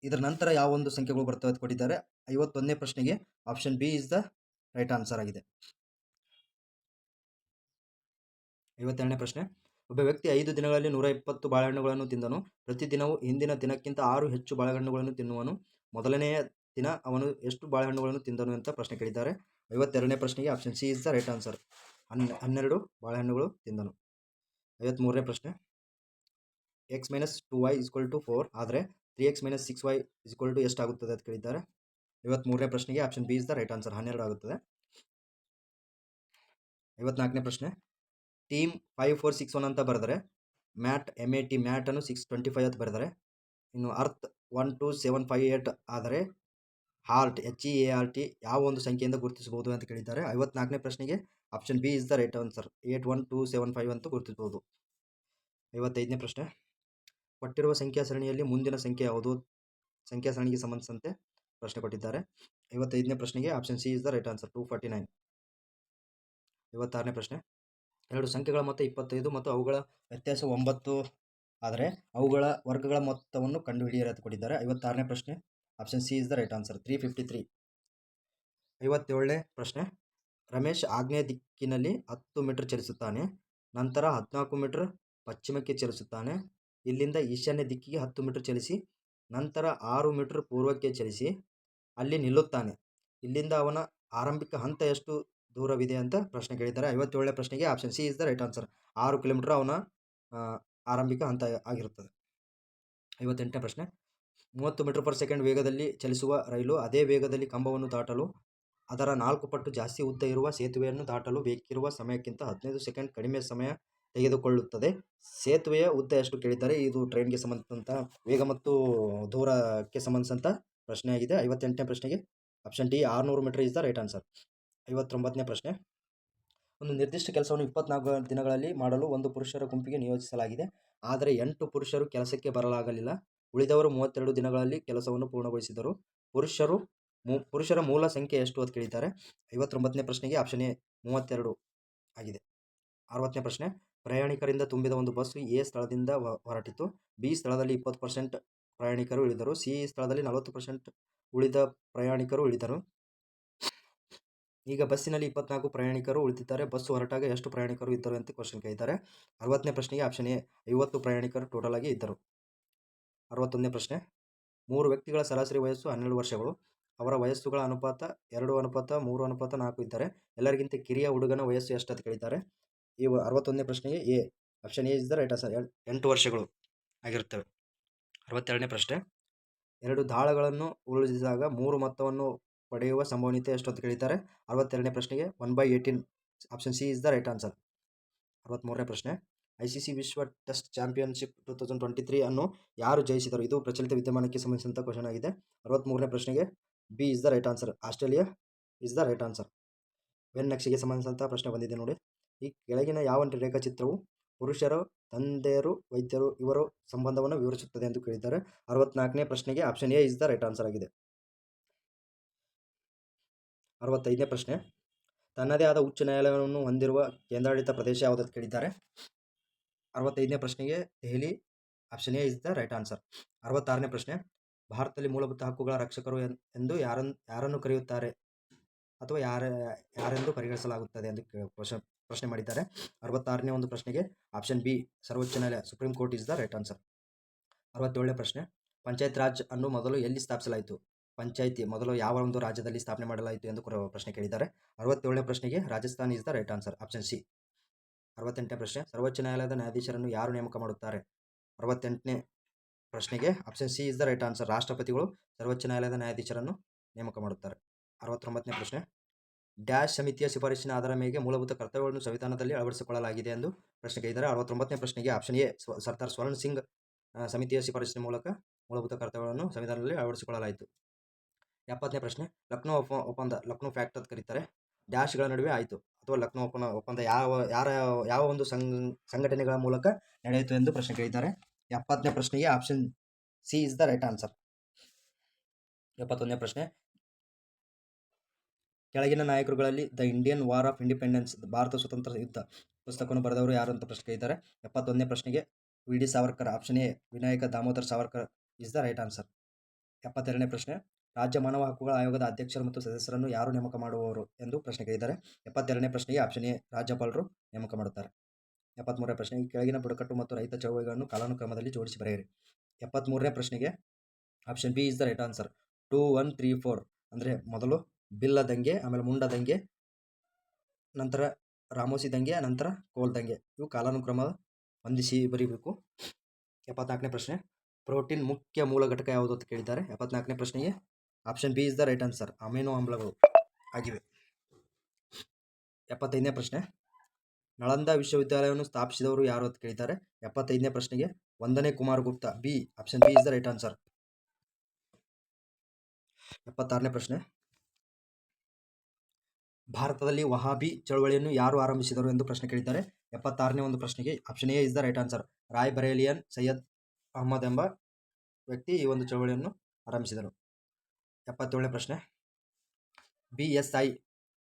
Speaker 1: ಇದರ ನಂತರ ಯಾವ ಒಂದು ಸಂಖ್ಯೆಗಳು ಬರ್ತವೆ ಅಂತ ಕೊಟ್ಟಿದ್ದಾರೆ. 51ನೇ ಪ್ರಶ್ನೆಗೆ option B is the right answer ಆಗಿದೆ. 52ನೇ ಪ್ರಶ್ನೆ, ಒಬ್ಬ ವ್ಯಕ್ತಿ 5 ದಿನಗಳಲ್ಲಿ 120 ಬಾಳೆಹಣ್ಣುಗಳನ್ನು ತಿಂದನು. ಪ್ರತಿದಿನವೂ ಹಿಂದಿನ ದಿನಕ್ಕಿಂತ 6 ಹೆಚ್ಚು ಬಾಳೆಹಣ್ಣುಗಳನ್ನು ತಿನ್ನುವನು. ಮೊದಲನೆಯ ದಿನ ಅವನು ಎಷ್ಟು ಬಾಳೆಹಣ್ಣುಗಳನ್ನು ತಿಂದನು ಅಂತ ಪ್ರಶ್ನೆ ಕೇಳಿದ್ದಾರೆ. 52ನೇ ಪ್ರಶ್ನೆಗೆ option C is the right answer. 12 ಬಾಳೆಹಣ್ಣುಗಳು ತಿಂದನು. 53ನೇ ಪ್ರಶ್ನೆ, ಎಕ್ಸ್ ಮೈನಸ್ 2y = 4 ಆದರೆ 3x - 6y = ಎಷ್ಟಾಗುತ್ತದೆ ಅಂತ ಕೇಳಿದ್ದಾರೆ. 53ನೇ ಪ್ರಶ್ನೆಗೆ option B is the right answer, 12 ಆಗುತ್ತದೆ. 54ನೇ ಪ್ರಶ್ನೆ, ಟೀಮ್ 5461 ಅಂತ ಬರೆದರೆ ಮ್ಯಾಟ್ MAT ಮ್ಯಾಟ್ ಅನ್ನು 625 ಅಂತ ಬರೆದರೆ, ಇನ್ನು ಅರ್ತ್ 12758 ಆದರೆ ಹಾರ್ಟ್ HEART ಯಾವ ಒಂದು ಸಂಖ್ಯೆಯಿಂದ ಗುರುತಿಸಬಹುದು ಅಂತ ಕೇಳಿದ್ದಾರೆ. 54ನೇ ಪ್ರಶ್ನೆಗೆ option B is the right answer, 81275 ಅಂತ ಗುರುತಿಸಬಹುದು. 55ನೇ ಪ್ರಶ್ನೆ, ಕೊಟ್ಟಿರುವ ಸಂಖ್ಯಾ ಸರಣಿಯಲ್ಲಿ ಮುಂದಿನ ಸಂಖ್ಯೆ ಯಾವುದು? ಸಂಖ್ಯಾ ಸರಣಿಗೆ ಸಂಬಂಧಿಸಿದಂತೆ ಪ್ರಶ್ನೆ ಕೊಟ್ಟಿದ್ದಾರೆ. 55ನೇ ಪ್ರಶ್ನೆಗೆ option C is the right answer, 249. 56ನೇ ಪ್ರಶ್ನೆ, ಎರಡು ಸಂಖ್ಯೆಗಳ ಮೊತ್ತ 25 ಮತ್ತು ಅವುಗಳ ವ್ಯತ್ಯಾಸ 9 ಆದರೆ ಅವುಗಳ ವರ್ಗಗಳ ಮೊತ್ತವನ್ನು ಕಂಡುಹಿಡಿಯಿರಿ ಅಂತ ಕೊಟ್ಟಿದ್ದಾರೆ. 56ನೇ ಪ್ರಶ್ನೆ, option C is the right answer, 353. 57ನೇ ಪ್ರಶ್ನೆ, ರಮೇಶ್ ಆಗ್ನೇಯ ದಿಕ್ಕಿನಲ್ಲಿ 10 ಮೀಟರ್ ಚಲಿಸುತ್ತಾನೆ, ನಂತರ 14 ಮೀಟರ್ ಪಶ್ಚಿಮಕ್ಕೆ ಚಲಿಸುತ್ತಾನೆ. ಇಲ್ಲಿಂದ ಈಶಾನ್ಯ ದಿಕ್ಕಿಗೆ 10 ಮೀಟರ್ ಚಲಿಸಿ, ನಂತರ 6 ಮೀಟರ್ ಪೂರ್ವಕ್ಕೆ ಚಲಿಸಿ ಅಲ್ಲಿ ನಿಲ್ಲುತ್ತಾನೆ. ಇಲ್ಲಿಂದ ಅವನ ಆರಂಭಿಕ ಹಂತ ಎಷ್ಟು ದೂರವಿದೆ ಅಂತ ಪ್ರಶ್ನೆ ಕೇಳಿದ್ದಾರೆ. 57ನೇ ಪ್ರಶ್ನೆಗೆ option C is the right answer, 6 kilometre ಅವನ ಆರಂಭಿಕ ಹಂತ ಆಗಿರುತ್ತದೆ. 58ನೇ ಪ್ರಶ್ನೆ, 30 ಮೀಟರ್ ಪರ್ ಸೆಕೆಂಡ್ ವೇಗದಲ್ಲಿ ಚಲಿಸುವ ರೈಲು ಅದೇ ವೇಗದಲ್ಲಿ ಕಂಬವನ್ನು ದಾಟಲು ಅದರ 4 ಪಟ್ಟು ಜಾಸ್ತಿ ಉದ್ದ ಇರುವ ಸೇತುವೆಯನ್ನು ದಾಟಲು ಬೇಕಿರುವ ಸಮಯಕ್ಕಿಂತ 15 ಸೆಕೆಂಡ್ ಕಡಿಮೆ ಸಮಯ ತೆಗೆದುಕೊಳ್ಳುತ್ತದೆ. ಸೇತುವೆಯ ಉದ್ದ ಎಷ್ಟು ಕೇಳಿದ್ದಾರೆ. ಇದು ಟ್ರೈನ್ಗೆ ಸಂಬಂಧಿಸಿದಂಥ ವೇಗ ಮತ್ತು ದೂರಕ್ಕೆ ಸಂಬಂಧಿಸಿದಂಥ ಪ್ರಶ್ನೆಯಾಗಿದೆ. 58ನೇ ಪ್ರಶ್ನೆಗೆ option D 600 metre is the right answer. 59ನೇ ಪ್ರಶ್ನೆ, ಒಂದು ನಿರ್ದಿಷ್ಟ ಕೆಲಸವನ್ನು 24 ದಿನಗಳಲ್ಲಿ ಮಾಡಲು ಒಂದು ಪುರುಷರ ಗುಂಪಿಗೆ ನಿಯೋಜಿಸಲಾಗಿದೆ. ಆದರೆ 8 ಪುರುಷರು ಕೆಲಸಕ್ಕೆ ಬರಲಾಗಲಿಲ್ಲ. ಉಳಿದವರು 32 ದಿನಗಳಲ್ಲಿ ಕೆಲಸವನ್ನು ಪೂರ್ಣಗೊಳಿಸಿದರು. ಪುರುಷರ ಮೂಲ ಸಂಖ್ಯೆ ಎಷ್ಟು ಅಂತ ಕೇಳಿದ್ದಾರೆ. 59ನೇ ಪ್ರಶ್ನೆಗೆ ಆಪ್ಷನ್ ಎ 32 ಆಗಿದೆ. 60ನೇ ಪ್ರಶ್ನೆ, ಪ್ರಯಾಣಿಕರಿಂದ ತುಂಬಿದ ಒಂದು ಬಸ್ ಎ ಸ್ಥಳದಿಂದ ಹೊರಟಿತು. ಬಿ ಸ್ಥಳದಲ್ಲಿ 20% ಪ್ರಯಾಣಿಕರು ಇಳಿದರು. ಸಿ ಸ್ಥಳದಲ್ಲಿ 40% ಉಳಿದ ಪ್ರಯಾಣಿಕರು ಇಳಿದರು. ಈಗ ಬಸ್ಸಿನಲ್ಲಿ 24 ಪ್ರಯಾಣಿಕರು ಉಳಿದಿದ್ದಾರೆ. ಬಸ್ಸು ಹೊರಟಾಗ ಎಷ್ಟು ಪ್ರಯಾಣಿಕರು ಇದ್ದರು ಅಂತ ಕ್ವಶನ್ ಕೇಳಿದ್ದಾರೆ. 60ನೇ ಪ್ರಶ್ನೆಗೆ ಆಪ್ಷನ್ ಎ 50 ಪ್ರಯಾಣಿಕರು ಟೋಟಲ್ ಆಗಿ ಇದ್ದರು. 61ನೇ ಪ್ರಶ್ನೆ, 3 ವ್ಯಕ್ತಿಗಳ ಸರಾಸರಿ ವಯಸ್ಸು 12 ವರ್ಷಗಳು. ಅವರ ವಯಸ್ಸುಗಳ ಅನುಪಾತ 2:3:4 ಇದ್ದರೆ ಎಲ್ಲರಿಗಿಂತ ಕಿರಿಯ ಹುಡುಗನ ವಯಸ್ಸು ಎಷ್ಟು ಅಂತ ಕೇಳಿದ್ದಾರೆ. ಈ 61ನೇ ಪ್ರಶ್ನೆಗೆ A option A is the right answer, 8 ವರ್ಷಗಳು ಆಗಿರುತ್ತವೆ. 62ನೇ ಪ್ರಶ್ನೆ, 2 ದಾಳಗಳನ್ನು ಉರುಳಿಸಿದಾಗ 3 ಮೊತ್ತವನ್ನು ಪಡೆಯುವ ಸಂಭವನೀಯತೆ ಎಷ್ಟು ಅಂತ ಕೇಳಿದ್ದಾರೆ. 62ನೇ ಪ್ರಶ್ನೆಗೆ 1/18 option C is the right answer. 63ನೇ ಪ್ರಶ್ನೆ, ICC ವಿಶ್ವ ಟೆಸ್ಟ್ ಚಾಂಪಿಯನ್ಶಿಪ್ 2023 ಅನ್ನು ಯಾರು ಜಯಿಸಿದರು? ಇದು ಪ್ರಚಲಿತ ವಿದ್ಯಮಾನಕ್ಕೆ ಸಂಬಂಧಿಸಿದಂಥ ಕ್ವಶನ್ ಆಗಿದೆ. 63ನೇ ಪ್ರಶ್ನೆಗೆ B is the right answer, Australia is the right answer. ಬೆನ್ನಕ್ಷೆಗೆ ಸಂಬಂಧಿಸಿದಂಥ ಪ್ರಶ್ನೆ ಬಂದಿದೆ ನೋಡಿ. ಈ ಕೆಳಗಿನ ಯಾವ ರೇಖಾಚಿತ್ರವು ಪುರುಷರು, ತಂದೆಯರು, ವೈದ್ಯರು ಇವರ ಸಂಬಂಧವನ್ನು ವಿವರಿಸುತ್ತದೆ ಎಂದು ಕೇಳಿದ್ದಾರೆ. 64ನೇ ಪ್ರಶ್ನೆಗೆ option A is the right answer ಆಗಿದೆ. 65ನೇ ಪ್ರಶ್ನೆ, ತನ್ನದೇ ಆದ ಉಚ್ಚ ನ್ಯಾಯಾಲಯವನ್ನು ಹೊಂದಿರುವ ಕೇಂದ್ರಾಡಳಿತ ಪ್ರದೇಶ ಯಾವುದು ಅಂತ ಕೇಳಿದ್ದಾರೆ. 65ನೇ ಪ್ರಶ್ನೆಗೆ Delhi option A is the right answer. 66ನೇ ಪ್ರಶ್ನೆ, ಭಾರತದಲ್ಲಿ ಮೂಲಭೂತ ಹಕ್ಕುಗಳ ರಕ್ಷಕರು ಎಂದು ಯಾರನ್ನು ಕರೆಯುತ್ತಾರೆ ಅಥವಾ ಯಾರೆಂದು ಪರಿಗಣಿಸಲಾಗುತ್ತದೆ ಎಂದು ಪ್ರಶ್ನೆ ಮಾಡಿದ್ದಾರೆ. 66ನೇ ಒಂದು ಪ್ರಶ್ನೆಗೆ ಆಪ್ಷನ್ ಬಿ ಸರ್ವೋಚ್ಚ ನ್ಯಾಯಾಲಯ, supreme court is the right answer. 67ನೇ ಪ್ರಶ್ನೆ, ಪಂಚಾಯತ್ ರಾಜ್ ಅನ್ನು ಮೊದಲು ಎಲ್ಲಿ ಸ್ಥಾಪಿಸಲಾಯಿತು? ಪಂಚಾಯಿತಿ ಮೊದಲು ಯಾವ ಒಂದು ರಾಜ್ಯದಲ್ಲಿ ಸ್ಥಾಪನೆ ಮಾಡಲಾಯಿತು ಎಂದು ಪ್ರಶ್ನೆ ಕೇಳಿದ್ದಾರೆ. 67ನೇ ಪ್ರಶ್ನೆಗೆ Rajasthan is the right answer, option C. 68ನೇ ಪ್ರಶ್ನೆ, ಸರ್ವೋಚ್ಚ ನ್ಯಾಯಾಲಯದ ನ್ಯಾಯಾಧೀಶರನ್ನು ಯಾರು ನೇಮಕ ಮಾಡುತ್ತಾರೆ? 68ನೇ ಪ್ರಶ್ನೆಗೆ option C is the right answer, ರಾಷ್ಟ್ರಪತಿಗಳು ಸರ್ವೋಚ್ಚ ನ್ಯಾಯಾಲಯದ ನ್ಯಾಯಾಧೀಶರನ್ನು ನೇಮಕ ಮಾಡುತ್ತಾರೆ. 69ನೇ ಪ್ರಶ್ನೆ, ಡ್ಯಾಶ್ ಸಮಿತಿಯ ಶಿಫಾರಸಿನ ಆಧಾರದ ಮೇಲೆ ಮೂಲಭೂತ ಕರ್ತವ್ಯಗಳನ್ನು ಸಂವಿಧಾನದಲ್ಲಿ ಅಳವಡಿಸಿಕೊಳ್ಳಲಾಗಿದೆ ಎಂದು ಪ್ರಶ್ನೆ ಕೇಳಿದ್ದಾರೆ. 69ನೇ ಪ್ರಶ್ನೆಗೆ ಆಪ್ಷನ್ ಎ ಸರ್ದಾರ್ ಸ್ವರ್ಣ ಸಿಂಗ್ ಸಮಿತಿಯ ಶಿಫಾರಸಿನ ಮೂಲಕ ಮೂಲಭೂತ ಕರ್ತವ್ಯಗಳನ್ನು ಸಂವಿಧಾನದಲ್ಲಿ ಅಳವಡಿಸಿಕೊಳ್ಳಲಾಯಿತು. 70ನೇ ಪ್ರಶ್ನೆ, ಲಕ್ನೋ ಒಪ್ಪಂದ, ಲಕ್ನೋ ಫ್ಯಾಕ್ಟ್ ಅಂತ ಕರೀತಾರೆ, ಡ್ಯಾಶ್ಗಳ ನಡುವೆ ಆಯಿತು ಅಥವಾ ಲಕ್ನೋ ಒಪ್ಪಂದ ಯಾವ ಒಂದು ಸಂಘಟನೆಗಳ ಮೂಲಕ ನಡೆಯಿತು ಎಂದು ಪ್ರಶ್ನೆ ಕೇಳಿದ್ದಾರೆ. 70ನೇ ಪ್ರಶ್ನೆಗೆ option C is the right answer. 71ನೇ ಪ್ರಶ್ನೆ, ಕೆಳಗಿನ ನಾಯಕರುಗಳಲ್ಲಿ the Indian war of independence, Bharat ಸ್ವತಂತ್ರ ಯುದ್ಧ ಪುಸ್ತಕವನ್ನು ಬರೆದವರು ಯಾರು ಅಂತ ಪ್ರಶ್ನೆ ಕೇಳಿದ್ದಾರೆ. 71ನೇ ಪ್ರಶ್ನೆಗೆ V D Savarkar, option A Vinayak Damodar Savarkar is the right answer. 72ನೇ ಪ್ರಶ್ನೆ, ರಾಜ್ಯ ಮಾನವ ಹಕ್ಕುಗಳ ಆಯೋಗದ ಅಧ್ಯಕ್ಷರು ಮತ್ತು ಸದಸ್ಯರನ್ನು ಯಾರು ನೇಮಕ ಮಾಡುವವರು ಎಂದು ಪ್ರಶ್ನೆ ಕೇಳಿದ್ದಾರೆ. 72ನೇ ಪ್ರಶ್ನೆಗೆ ಆಪ್ಷನ್ ಎ ರಾಜ್ಯಪಾಲರು ನೇಮಕ ಮಾಡುತ್ತಾರೆ. 73ನೇ ಪ್ರಶ್ನೆಗೆ ಕೆಳಗಿನ ಬುಡಕಟ್ಟು ಮತ್ತು ರೈತ ಚಳವಳಿಗಳನ್ನು ಕಾಲಾನುಕ್ರಮದಲ್ಲಿ ಜೋಡಿಸಿ ಬರೆಯಿರಿ. 73ನೇ ಪ್ರಶ್ನೆಗೆ option B is the right answer, 2, 1, 3, 4 ಅಂದರೆ ಮೊದಲು ಬಿಲ್ಲ ದಂಗೆ, ಆಮೇಲೆ ಮುಂಡ ದಂಗೆ, ನಂತರ ರಾಮೋಸಿ ದಂಗೆ, ನಂತರ ಕೋಲ್ ದಂಗೆ, ಇವು ಕಾಲಾನುಕ್ರಮ ಹೊಂದಿಸಿ ಬರೀಬೇಕು. 74ನೇ ಪ್ರಶ್ನೆ, ಪ್ರೋಟೀನ್ ಮುಖ್ಯ ಮೂಲ ಘಟಕ ಯಾವುದು ಅಂತ ಕೇಳಿದ್ದಾರೆ. 74ನೇ ಪ್ರಶ್ನೆಗೆ option B is the right answer, amino ಆಮ್ಲಗಳು ಆಗಿವೆ. 75ನೇ ಪ್ರಶ್ನೆ, ನಳಂದ ವಿಶ್ವವಿದ್ಯಾಲಯವನ್ನು ಸ್ಥಾಪಿಸಿದವರು ಯಾರು ಅಂತ ಕೇಳಿದ್ದಾರೆ. 75ನೇ ಪ್ರಶ್ನೆಗೆ 1ನೇ Kumaragupta, B, option B is the right answer. 76ನೇ ಪ್ರಶ್ನೆ, ಭಾರತದಲ್ಲಿ ವಹಾಬಿ ಚಳವಳಿಯನ್ನು ಯಾರು ಆರಂಭಿಸಿದರು ಎಂದು ಪ್ರಶ್ನೆ ಕೇಳಿದ್ದಾರೆ. 76ನೇ ಒಂದು ಪ್ರಶ್ನೆಗೆ option A is the right answer, Rai ಬರೇಲಿಯನ್ ಸೈಯದ್ ಅಹ್ಮದ್ ಎಂಬ ವ್ಯಕ್ತಿ ಈ ಒಂದು ಚಳವಳಿಯನ್ನು ಆರಂಭಿಸಿದರು. 77ನೇ ಪ್ರಶ್ನೆ, BSI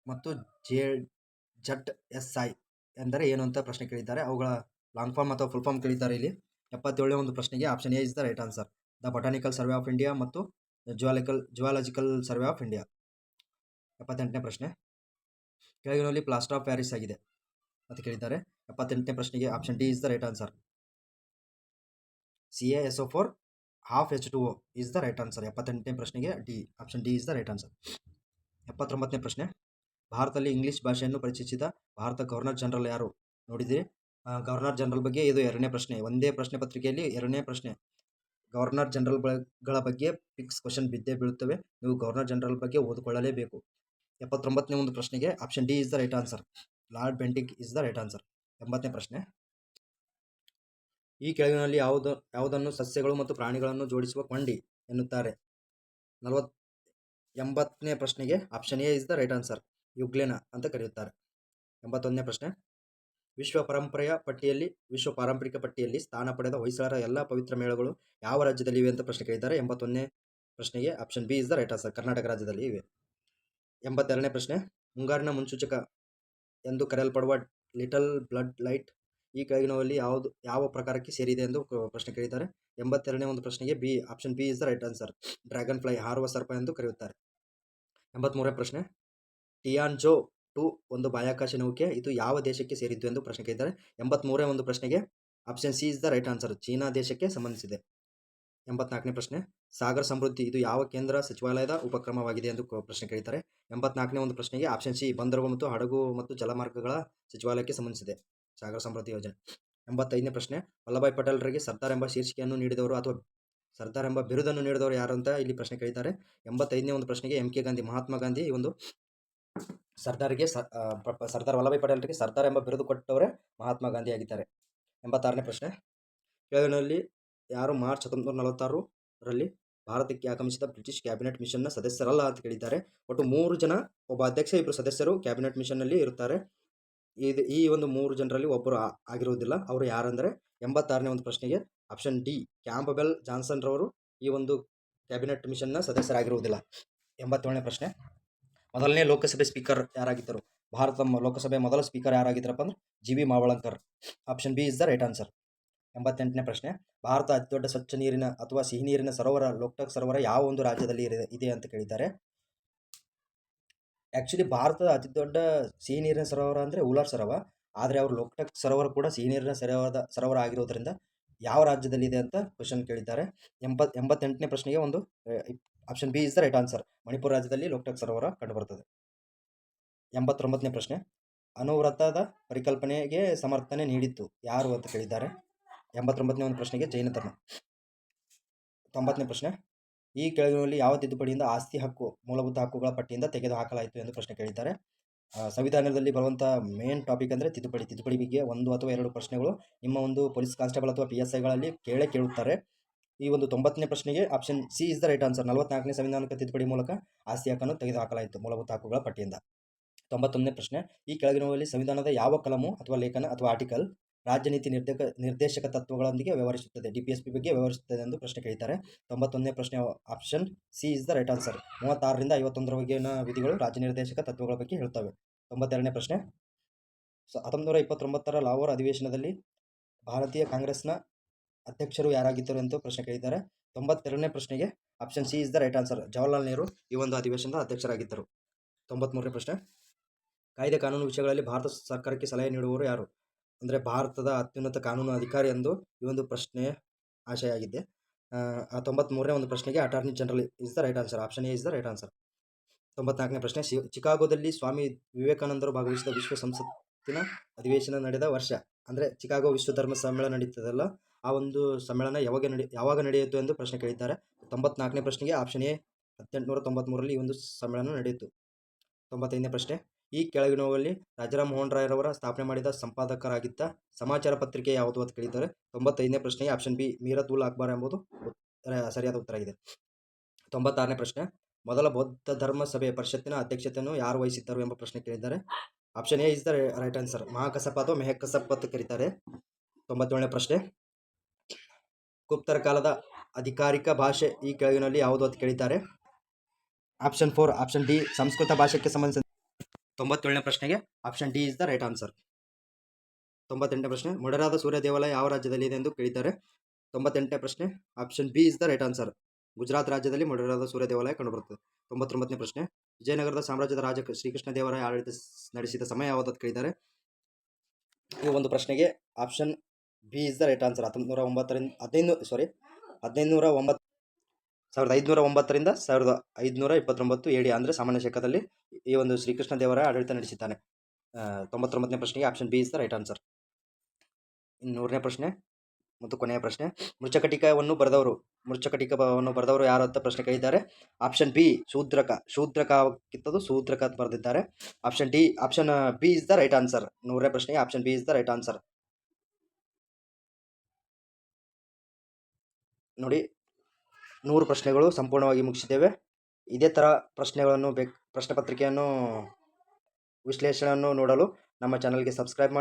Speaker 1: ಮತ್ತು ZSI ಎಂದರೆ ಏನು ಅಂತ ಪ್ರಶ್ನೆ ಕೇಳಿದ್ದಾರೆ. ಅವುಗಳ ಲಾಂಗ್ ಫಾರ್ಮ್ ಅಥವಾ ಫುಲ್ ಫಾರ್ಮ್ ಕೇಳಿದ್ದಾರೆ ಇಲ್ಲಿ. 77ನೇ ಒಂದು ಪ್ರಶ್ನೆಗೆ option A is the right answer, the botanical survey of India ಮತ್ತು ಜುವಾಲಜಿಕಲ್ ಸರ್ವೆ ಆಫ್ ಇಂಡಿಯಾ. 78ನೇ ಪ್ರಶ್ನೆ, ಕೆಳಗಿನಲ್ಲಿ ಪ್ಲಾಸ್ಟರ್ ಆಫ್ ಪ್ಯಾರಿಸ್ ಆಗಿದೆ ಅಂತ ಕೇಳಿದ್ದಾರೆ. 78ನೇ ಪ್ರಶ್ನೆಗೆ option D is the right answer, CaSO4 half H2O is the right answer. 78ನೇ ಪ್ರಶ್ನೆಗೆ D, option D is the right answer. 79ನೇ ಪ್ರಶ್ನೆ, ಭಾರತದಲ್ಲಿ ಇಂಗ್ಲಿಷ್ ಭಾಷೆಯನ್ನು ಪರಿಚಯಿಸಿದ ಭಾರತ ಗವರ್ನರ್ ಜನರಲ್ ಯಾರು? ನೋಡಿದಿರಿ, ಗವರ್ನರ್ ಜನರಲ್ ಬಗ್ಗೆ ಇದು 2ನೇ ಪ್ರಶ್ನೆ. ಒಂದೇ ಪ್ರಶ್ನೆ ಪತ್ರಿಕೆಯಲ್ಲಿ 2ನೇ ಪ್ರಶ್ನೆ. ಗವರ್ನರ್ ಜನರಲ್ಗಳ ಬಗ್ಗೆ ಫಿಕ್ಸ್ ಕ್ವಶನ್ ಬಿದ್ದೇ ಬೀಳುತ್ತವೆ. ನೀವು ಗವರ್ನರ್ ಜನರಲ್ ಬಗ್ಗೆ ಓದಿಕೊಳ್ಳಲೇಬೇಕು. 79ನೇ ಒಂದು ಪ್ರಶ್ನೆಗೆ option D is the right answer, Lord Bentinck is the right answer. 80ನೇ ಪ್ರಶ್ನೆ, ಈ ಕೆಳಗಿನಲ್ಲಿ ಯಾವುದನ್ನು ಸಸ್ಯಗಳು ಮತ್ತು ಪ್ರಾಣಿಗಳನ್ನು ಜೋಡಿಸುವ ಕೊಂಡಿ ಎನ್ನುತ್ತಾರೆ? 80ನೇ ಪ್ರಶ್ನೆಗೆ option A is the right answer, euglena ಅಂತ ಕರೆಯುತ್ತಾರೆ. 81ನೇ ಪ್ರಶ್ನೆ, ವಿಶ್ವ ಪಾರಂಪರಿಕ ಪಟ್ಟಿಯಲ್ಲಿ ಸ್ಥಾನ ಪಡೆದ ಹೊಯ್ಸಳರ ಎಲ್ಲ ಪವಿತ್ರ ಮೇಳಗಳು ಯಾವ ರಾಜ್ಯದಲ್ಲಿ ಇವೆ ಅಂತ ಪ್ರಶ್ನೆ ಕೇಳಿದ್ದಾರೆ. 81ನೇ ಪ್ರಶ್ನೆಗೆ option B is the right answer, Karnataka ರಾಜ್ಯದಲ್ಲಿ ಇವೆ. 82ನೇ ಪ್ರಶ್ನೆ, ಮುಂಗಾರಿನ ಮುನ್ಸೂಚಕ ಎಂದು ಕರೆಯಲ್ಪಡುವ ಲಿಟಲ್ ಬ್ಲಡ್ ಲೈಟ್ ಈ ಕೆಳಗಿನವಲ್ಲಿ ಯಾವ ಪ್ರಕಾರಕ್ಕೆ ಸೇರಿದೆ ಎಂದು ಪ್ರಶ್ನೆ ಕೇಳಿದ್ದಾರೆ. 82ನೇ ಒಂದು ಪ್ರಶ್ನೆಗೆ B, option B is the right answer, dragon fly, ಹಾರುವ ಸರ್ಪ ಎಂದು ಕರೆಯುತ್ತಾರೆ. 83ನೇ ಪ್ರಶ್ನೆ, ಟಿಯಾನ್ಜೋ 2 ಒಂದು ಬಾಹ್ಯಾಕಾಶ ನೌಕೆ, ಇದು ಯಾವ ದೇಶಕ್ಕೆ ಸೇರಿದ್ದು ಎಂದು ಪ್ರಶ್ನೆ ಕೇಳಿದ್ದಾರೆ. 83ನೇ ಒಂದು ಪ್ರಶ್ನೆಗೆ option C is the right answer, China ದೇಶಕ್ಕೆ ಸಂಬಂಧಿಸಿದೆ. 84ನೇ ಪ್ರಶ್ನೆ, ಸಾಗರ ಸಮೃದ್ಧಿ ಇದು ಯಾವ ಕೇಂದ್ರ ಸಚಿವಾಲಯದ ಉಪಕ್ರಮವಾಗಿದೆ ಎಂದು ಪ್ರಶ್ನೆ ಕೇಳಿದ್ದಾರೆ. 84ನೇ ಒಂದು ಪ್ರಶ್ನೆಗೆ ಆಪ್ಷನ್ ಸಿ, ಬಂದರುಗಳು ಮತ್ತು ಹಡಗು ಮತ್ತು ಜಲಮಾರ್ಗಗಳ ಸಚಿವಾಲಯಕ್ಕೆ ಸಂಬಂಧಿಸಿದೆ ಸಾಗರ ಸಮೃದ್ಧಿ ಯೋಜನೆ. 85ನೇ ಪ್ರಶ್ನೆ, ವಲ್ಲಭಾಯ್ ಪಟೇಲರಿಗೆ ಸರ್ದಾರ್ ಎಂಬ ಶೀರ್ಷಿಕೆಯನ್ನು ನೀಡಿದವರು ಅಥವಾ ಸರ್ದಾರ್ ಎಂಬ ಬಿರುದನ್ನು ನೀಡಿದವರು ಯಾರು ಅಂತ ಇಲ್ಲಿ ಪ್ರಶ್ನೆ ಕೇಳಿದ್ದಾರೆ. 85ನೇ ಒಂದು ಪ್ರಶ್ನೆಗೆ MK ಗಾಂಧಿ, ಮಹಾತ್ಮ ಗಾಂಧಿ ಈ ಒಂದು ಸರ್ದಾರ್ ವಲ್ಲಭಾಯ್ ಪಟೇಲರಿಗೆ ಸರ್ದಾರ್ ಎಂಬ ಬಿರುದು ಕೊಟ್ಟವರೇ ಮಹಾತ್ಮ ಗಾಂಧಿ ಆಗಿದ್ದಾರೆ. 86ನೇ ಪ್ರಶ್ನೆ, ಕೆಳಗಿನಲ್ಲಿ ಯಾರು ಮಾರ್ಚ್ 1946ರಲ್ಲಿ ಭಾರತಕ್ಕೆ ಆಗಮಿಸಿದ ಬ್ರಿಟಿಷ್ ಕ್ಯಾಬಿನೆಟ್ ಮಿಷನ್ನ ಸದಸ್ಯರಲ್ಲ ಅಂತ ಕೇಳಿದ್ದಾರೆ. ಒಟ್ಟು 3 ಜನ, ಒಬ್ಬ ಅಧ್ಯಕ್ಷ, 2 ಸದಸ್ಯರು ಕ್ಯಾಬಿನೆಟ್ ಮಿಷನ್ನಲ್ಲಿ ಇರುತ್ತಾರೆ. ಈ ಒಂದು 3 ಜನರಲ್ಲಿ ಒಬ್ಬರು ಆಗಿರುವುದಿಲ್ಲ. ಅವರು ಯಾರಂದರೆ 86ನೇ ಒಂದು ಪ್ರಶ್ನೆಗೆ ಆಪ್ಷನ್ ಡಿ, ಕ್ಯಾಂಪಬೆಲ್ ಜಾನ್ಸನ್ ರವರು ಈ ಒಂದು ಕ್ಯಾಬಿನೆಟ್ ಮಿಷನ್ನ ಸದಸ್ಯರಾಗಿರುವುದಿಲ್ಲ. 87ನೇ ಪ್ರಶ್ನೆ, ಮೊದಲನೇ ಲೋಕಸಭೆ ಸ್ಪೀಕರ್ ಯಾರಾಗಿದ್ದರು? ಭಾರತ ಲೋಕಸಭೆ ಮೊದಲ ಸ್ಪೀಕರ್ ಯಾರಾಗಿದ್ದರಪ್ಪ ಅಂದ್ರೆ GV Mavalankar, option B is the right answer. 88ನೇ ಪ್ರಶ್ನೆ, ಭಾರತ ಅತಿದೊಡ್ಡ ಸ್ವಚ್ಛ ನೀರಿನ ಅಥವಾ ಸಿಹಿ ನೀರಿನ ಸರೋವರ ಲೋಕ್ಟಕ್ ಸರೋವರ ಯಾವ ಒಂದು ರಾಜ್ಯದಲ್ಲಿ ಇದೆ ಅಂತ ಕೇಳಿದ್ದಾರೆ. ಆ್ಯಕ್ಚುಲಿ ಭಾರತದ ಅತಿದೊಡ್ಡ ಸಿಹಿ ನೀರಿನ ಸರೋವರ ಅಂದರೆ ಉಲಾರ್ ಸರೋವರ, ಆದರೆ ಅವರು ಲೋಕ್ಟಕ್ ಸರೋವರ ಕೂಡ ಸಿಹಿ ನೀರಿನ ಸರೋವರ ಆಗಿರೋದ್ರಿಂದ ಯಾವ ರಾಜ್ಯದಲ್ಲಿ ಇದೆ ಅಂತ ಕ್ವಶನ್ ಕೇಳಿದ್ದಾರೆ. 88ನೇ ಪ್ರಶ್ನೆಗೆ ಒಂದು option B is the right answer, Manipur ರಾಜ್ಯದಲ್ಲಿ ಲೋಕ್ಟಕ್ ಸರೋವರ ಕಂಡುಬರುತ್ತದೆ. 89ನೇ ಪ್ರಶ್ನೆ, ಅನುವ್ರತದ ಪರಿಕಲ್ಪನೆಗೆ ಸಮರ್ಥನೆ ನೀಡಿದ್ದು ಯಾರು ಅಂತ ಕೇಳಿದ್ದಾರೆ. 89ನೇ ಒಂದು ಪ್ರಶ್ನೆಗೆ ಜೈನ ಧರ್ಮ. 90ನೇ ಪ್ರಶ್ನೆ, ಈ ಕೆಳಗಿನಲ್ಲಿ ಯಾವ ತಿದ್ದುಪಡಿಯಿಂದ ಆಸ್ತಿ ಹಕ್ಕು ಮೂಲಭೂತ ಹಕ್ಕುಗಳ ಪಟ್ಟಿಯಿಂದ ತೆಗೆದುಹಾಕಲಾಯಿತು ಎಂದು ಪ್ರಶ್ನೆ ಕೇಳಿದ್ದಾರೆ. ಸಂವಿಧಾನದಲ್ಲಿ ಬರುವಂಥ ಮೇನ್ ಟಾಪಿಕ್ ಅಂದರೆ ತಿದ್ದುಪಡಿ ಬಗ್ಗೆ 1 ಅಥವಾ 2 ಪ್ರಶ್ನೆಗಳು ನಿಮ್ಮ ಒಂದು ಪೊಲೀಸ್ ಕಾನ್ಸ್ಟೇಬಲ್ ಅಥವಾ PSIಗಳಲ್ಲಿ ಕೇಳುತ್ತಾರೆ. ಈ ಒಂದು 90ನೇ ಪ್ರಶ್ನೆಗೆ option C is the right answer, 44ನೇ ಸಂವಿಧಾನಕ್ಕೆ ತಿದ್ದುಪಡಿ ಮೂಲಕ ಆಸ್ತಿ ಹಕ್ಕನ್ನು ತೆಗೆದುಹಾಕಲಾಯಿತು ಮೂಲಭೂತ ಹಕ್ಕುಗಳ ಪಟ್ಟಿಯಿಂದ. 91ನೇ ಪ್ರಶ್ನೆ, ಈ ಕೆಳಗಿನವರಲ್ಲಿ ಸಂವಿಧಾನದ ಯಾವ ಕಲಮು ಅಥವಾ ಲೇಖನ ಅಥವಾ ಆರ್ಟಿಕಲ್ ರಾಜ್ಯ ನೀತಿ ನಿರ್ದೇಶಕ ತತ್ವಗಳೊಂದಿಗೆ ವ್ಯವಹರಿಸುತ್ತದೆ, DPSP ಬಗ್ಗೆ ವ್ಯವಹರಿಸುತ್ತದೆ ಎಂದು ಪ್ರಶ್ನೆ ಕೇಳಿದ್ದಾರೆ. 91ನೇ ಪ್ರಶ್ನೆ option C is the right answer, 36ರಿಂದ 51ರವರೆಗಿನ ವಿಧಿಗಳು ರಾಜ್ಯ ನಿರ್ದೇಶಕ ತತ್ವಗಳ ಬಗ್ಗೆ ಹೇಳುತ್ತವೆ. 92ನೇ ಪ್ರಶ್ನೆ, 1929ರ ಲಾಹೋರ್ ಅಧಿವೇಶನದಲ್ಲಿ ಭಾರತೀಯ ಕಾಂಗ್ರೆಸ್ನ ಅಧ್ಯಕ್ಷರು ಯಾರಾಗಿದ್ದರು ಎಂದು ಪ್ರಶ್ನೆ ಕೇಳಿದ್ದಾರೆ. 92ನೇ ಪ್ರಶ್ನೆಗೆ option C is the right answer, Jawaharlal Nehru ಈ ಒಂದು ಅಧಿವೇಶನದ ಅಧ್ಯಕ್ಷರಾಗಿದ್ದರು. 93ನೇ ಪ್ರಶ್ನೆ, ಕಾಯ್ದೆ ಕಾನೂನು ವಿಷಯಗಳಲ್ಲಿ ಭಾರತ ಸರ್ಕಾರಕ್ಕೆ ಸಲಹೆ ನೀಡುವವರು ಯಾರು? ಅಂದರೆ ಭಾರತದ ಅತ್ಯುನ್ನತ ಕಾನೂನು ಅಧಿಕಾರಿ ಎಂದು ಈ ಒಂದು ಪ್ರಶ್ನೆ ಆಶಯ ಆಗಿದೆ. 93ನೇ ಒಂದು ಪ್ರಶ್ನೆಗೆ attorney general is the right answer, option A is the right answer. 94ನೇ ಪ್ರಶ್ನೆ, ಚಿಕಾಗೋದಲ್ಲಿ ಸ್ವಾಮಿ ವಿವೇಕಾನಂದರು ಭಾಗವಹಿಸಿದ ವಿಶ್ವ ಸಂಸತ್ತಿನ ಅಧಿವೇಶನ ನಡೆದ ವರ್ಷ? ಅಂದರೆ ಚಿಕಾಗೋ ವಿಶ್ವ ಧರ್ಮ ಸಮ್ಮೇಳನ ನಡೀತದಲ್ಲ, ಆ ಒಂದು ಸಮ್ಮೇಳನ ಯಾವಾಗ ನಡೆಯಿತು ಎಂದು ಪ್ರಶ್ನೆ ಕೇಳಿದ್ದಾರೆ. 94ನೇ ಪ್ರಶ್ನೆಗೆ ಆಪ್ಷನ್ ಎ 1893ರಲ್ಲಿ ಈ ಒಂದು ಸಮ್ಮೇಳನ ನಡೆಯಿತು. 95ನೇ ಪ್ರಶ್ನೆ, ಈ ಕೆಳಗಿನವುಗಳಲ್ಲಿ ರಾಜಾರಾಮ್ ಮೋಹನ್ ರಾಯರವರ ಸ್ಥಾಪನೆ ಮಾಡಿದ ಸಂಪಾದಕರಾಗಿದ್ದ ಸಮಾಚಾರ ಪತ್ರಿಕೆ ಯಾವುದು ಅಂತ ಕೇಳಿದ್ದಾರೆ. 95ನೇ ಪ್ರಶ್ನೆಗೆ ಆಪ್ಷನ್ ಬಿ ಮೀರತ್ ಉಲ್ ಅಕ್ಬರ್ ಎಂಬುದು ಸರಿಯಾದ ಉತ್ತರ ಆಗಿದೆ. 96ನೇ ಪ್ರಶ್ನೆ, ಮೊದಲ ಬೌದ್ಧ ಧರ್ಮ ಸಭೆ ಪರಿಷತ್ತಿನ ಅಧ್ಯಕ್ಷತೆಯನ್ನು ಯಾರು ವಹಿಸಿದ್ದರು ಎಂಬ ಪ್ರಶ್ನೆ ಕೇಳಿದ್ದಾರೆ. Option A is the right answer. Mahakassapa ಅಥವಾ ಮೆಹಕಸಪ್ ಅಂತ ಕರೀತಾರೆ. 97ನೇ ಪ್ರಶ್ನೆ, ಗುಪ್ತರ ಕಾಲದ ಅಧಿಕಾರಿಕ ಭಾಷೆ ಈ ಕೆಳಗಿನಲ್ಲಿ ಯಾವುದು ಅಂತ ಕೇಳಿದ್ದಾರೆ. ಆಪ್ಷನ್ 4 ಆಪ್ಷನ್ ಡಿ ಸಂಸ್ಕೃತ ಭಾಷೆಗೆ ಸಂಬಂಧಿಸಿದ. 97ನೇ ಪ್ರಶ್ನೆಗೆ option D is the right answer. 98ನೇ ಪ್ರಶ್ನೆ, ಮೊಢೆರಾದ ಸೂರ್ಯ ದೇವಾಲಯ ಯಾವ ರಾಜ್ಯದಲ್ಲಿ ಇದೆ ಎಂದು ಕೇಳಿದ್ದಾರೆ. 98ನೇ ಪ್ರಶ್ನೆ, option B is the right answer. Gujarat ರಾಜ್ಯದಲ್ಲಿ ಮೊಢೆರಾದ ಸೂರ್ಯ ದೇವಾಲಯ ಕಂಡುಬರುತ್ತದೆ. 99ನೇ ಪ್ರಶ್ನೆ, ವಿಜಯನಗರದ ಸಾಮ್ರಾಜ್ಯದ ರಾಜ ಶ್ರೀಕೃಷ್ಣ ದೇವರಾಯ ಆಡಳಿತ ನಡೆಸಿದ ಸಮಯ ಯಾವುದು ಅಂತ ಕೇಳಿದ್ದಾರೆ. ಈ ಒಂದು ಪ್ರಶ್ನೆಗೆ option B is the right answer. 1509ರಿಂದ 1529 AD ಅಂದರೆ ಸಾಮಾನ್ಯ ಶಕದಲ್ಲಿ ಈ ಒಂದು ಶ್ರೀಕೃಷ್ಣ ದೇವರಾಯ ಆಡಳಿತ ನಡೆಸಿದ್ದಾನೆ. 99ನೇ ಪ್ರಶ್ನೆಗೆ option B is the right answer. 100ನೇ ಪ್ರಶ್ನೆ ಮತ್ತು ಕೊನೆಯ ಪ್ರಶ್ನೆ, ಮೃಚ್ಛಕಟಿಕವನ್ನು ಬರೆದವರು ಯಾರು ಅಂತ ಪ್ರಶ್ನೆ ಕೇಳಿದ್ದಾರೆ. ಆಪ್ಷನ್ ಬಿ ಶೂದ್ರಕ ಕಿತ್ತದು ಶೂದ್ರಕ ಅಂತ ಬರೆದಿದ್ದಾರೆ. Option B is the right answer. 100ನೇ ಪ್ರಶ್ನೆಗೆ option B is the right answer. ನೋಡಿ, 100 ಪ್ರಶ್ನೆಗಳು ಸಂಪೂರ್ಣವಾಗಿ ಮುಗಿಸಿದ್ದೇವೆ. ಇದೇ ಥರ ಪ್ರಶ್ನೆ ಪತ್ರಿಕೆಯನ್ನು ವಿಶ್ಲೇಷಣೆಯನ್ನು ನೋಡಲು ನಮ್ಮ ಚಾನಲ್ಗೆ ಸಬ್ಸ್ಕ್ರೈಬ್ ಮಾಡಿ.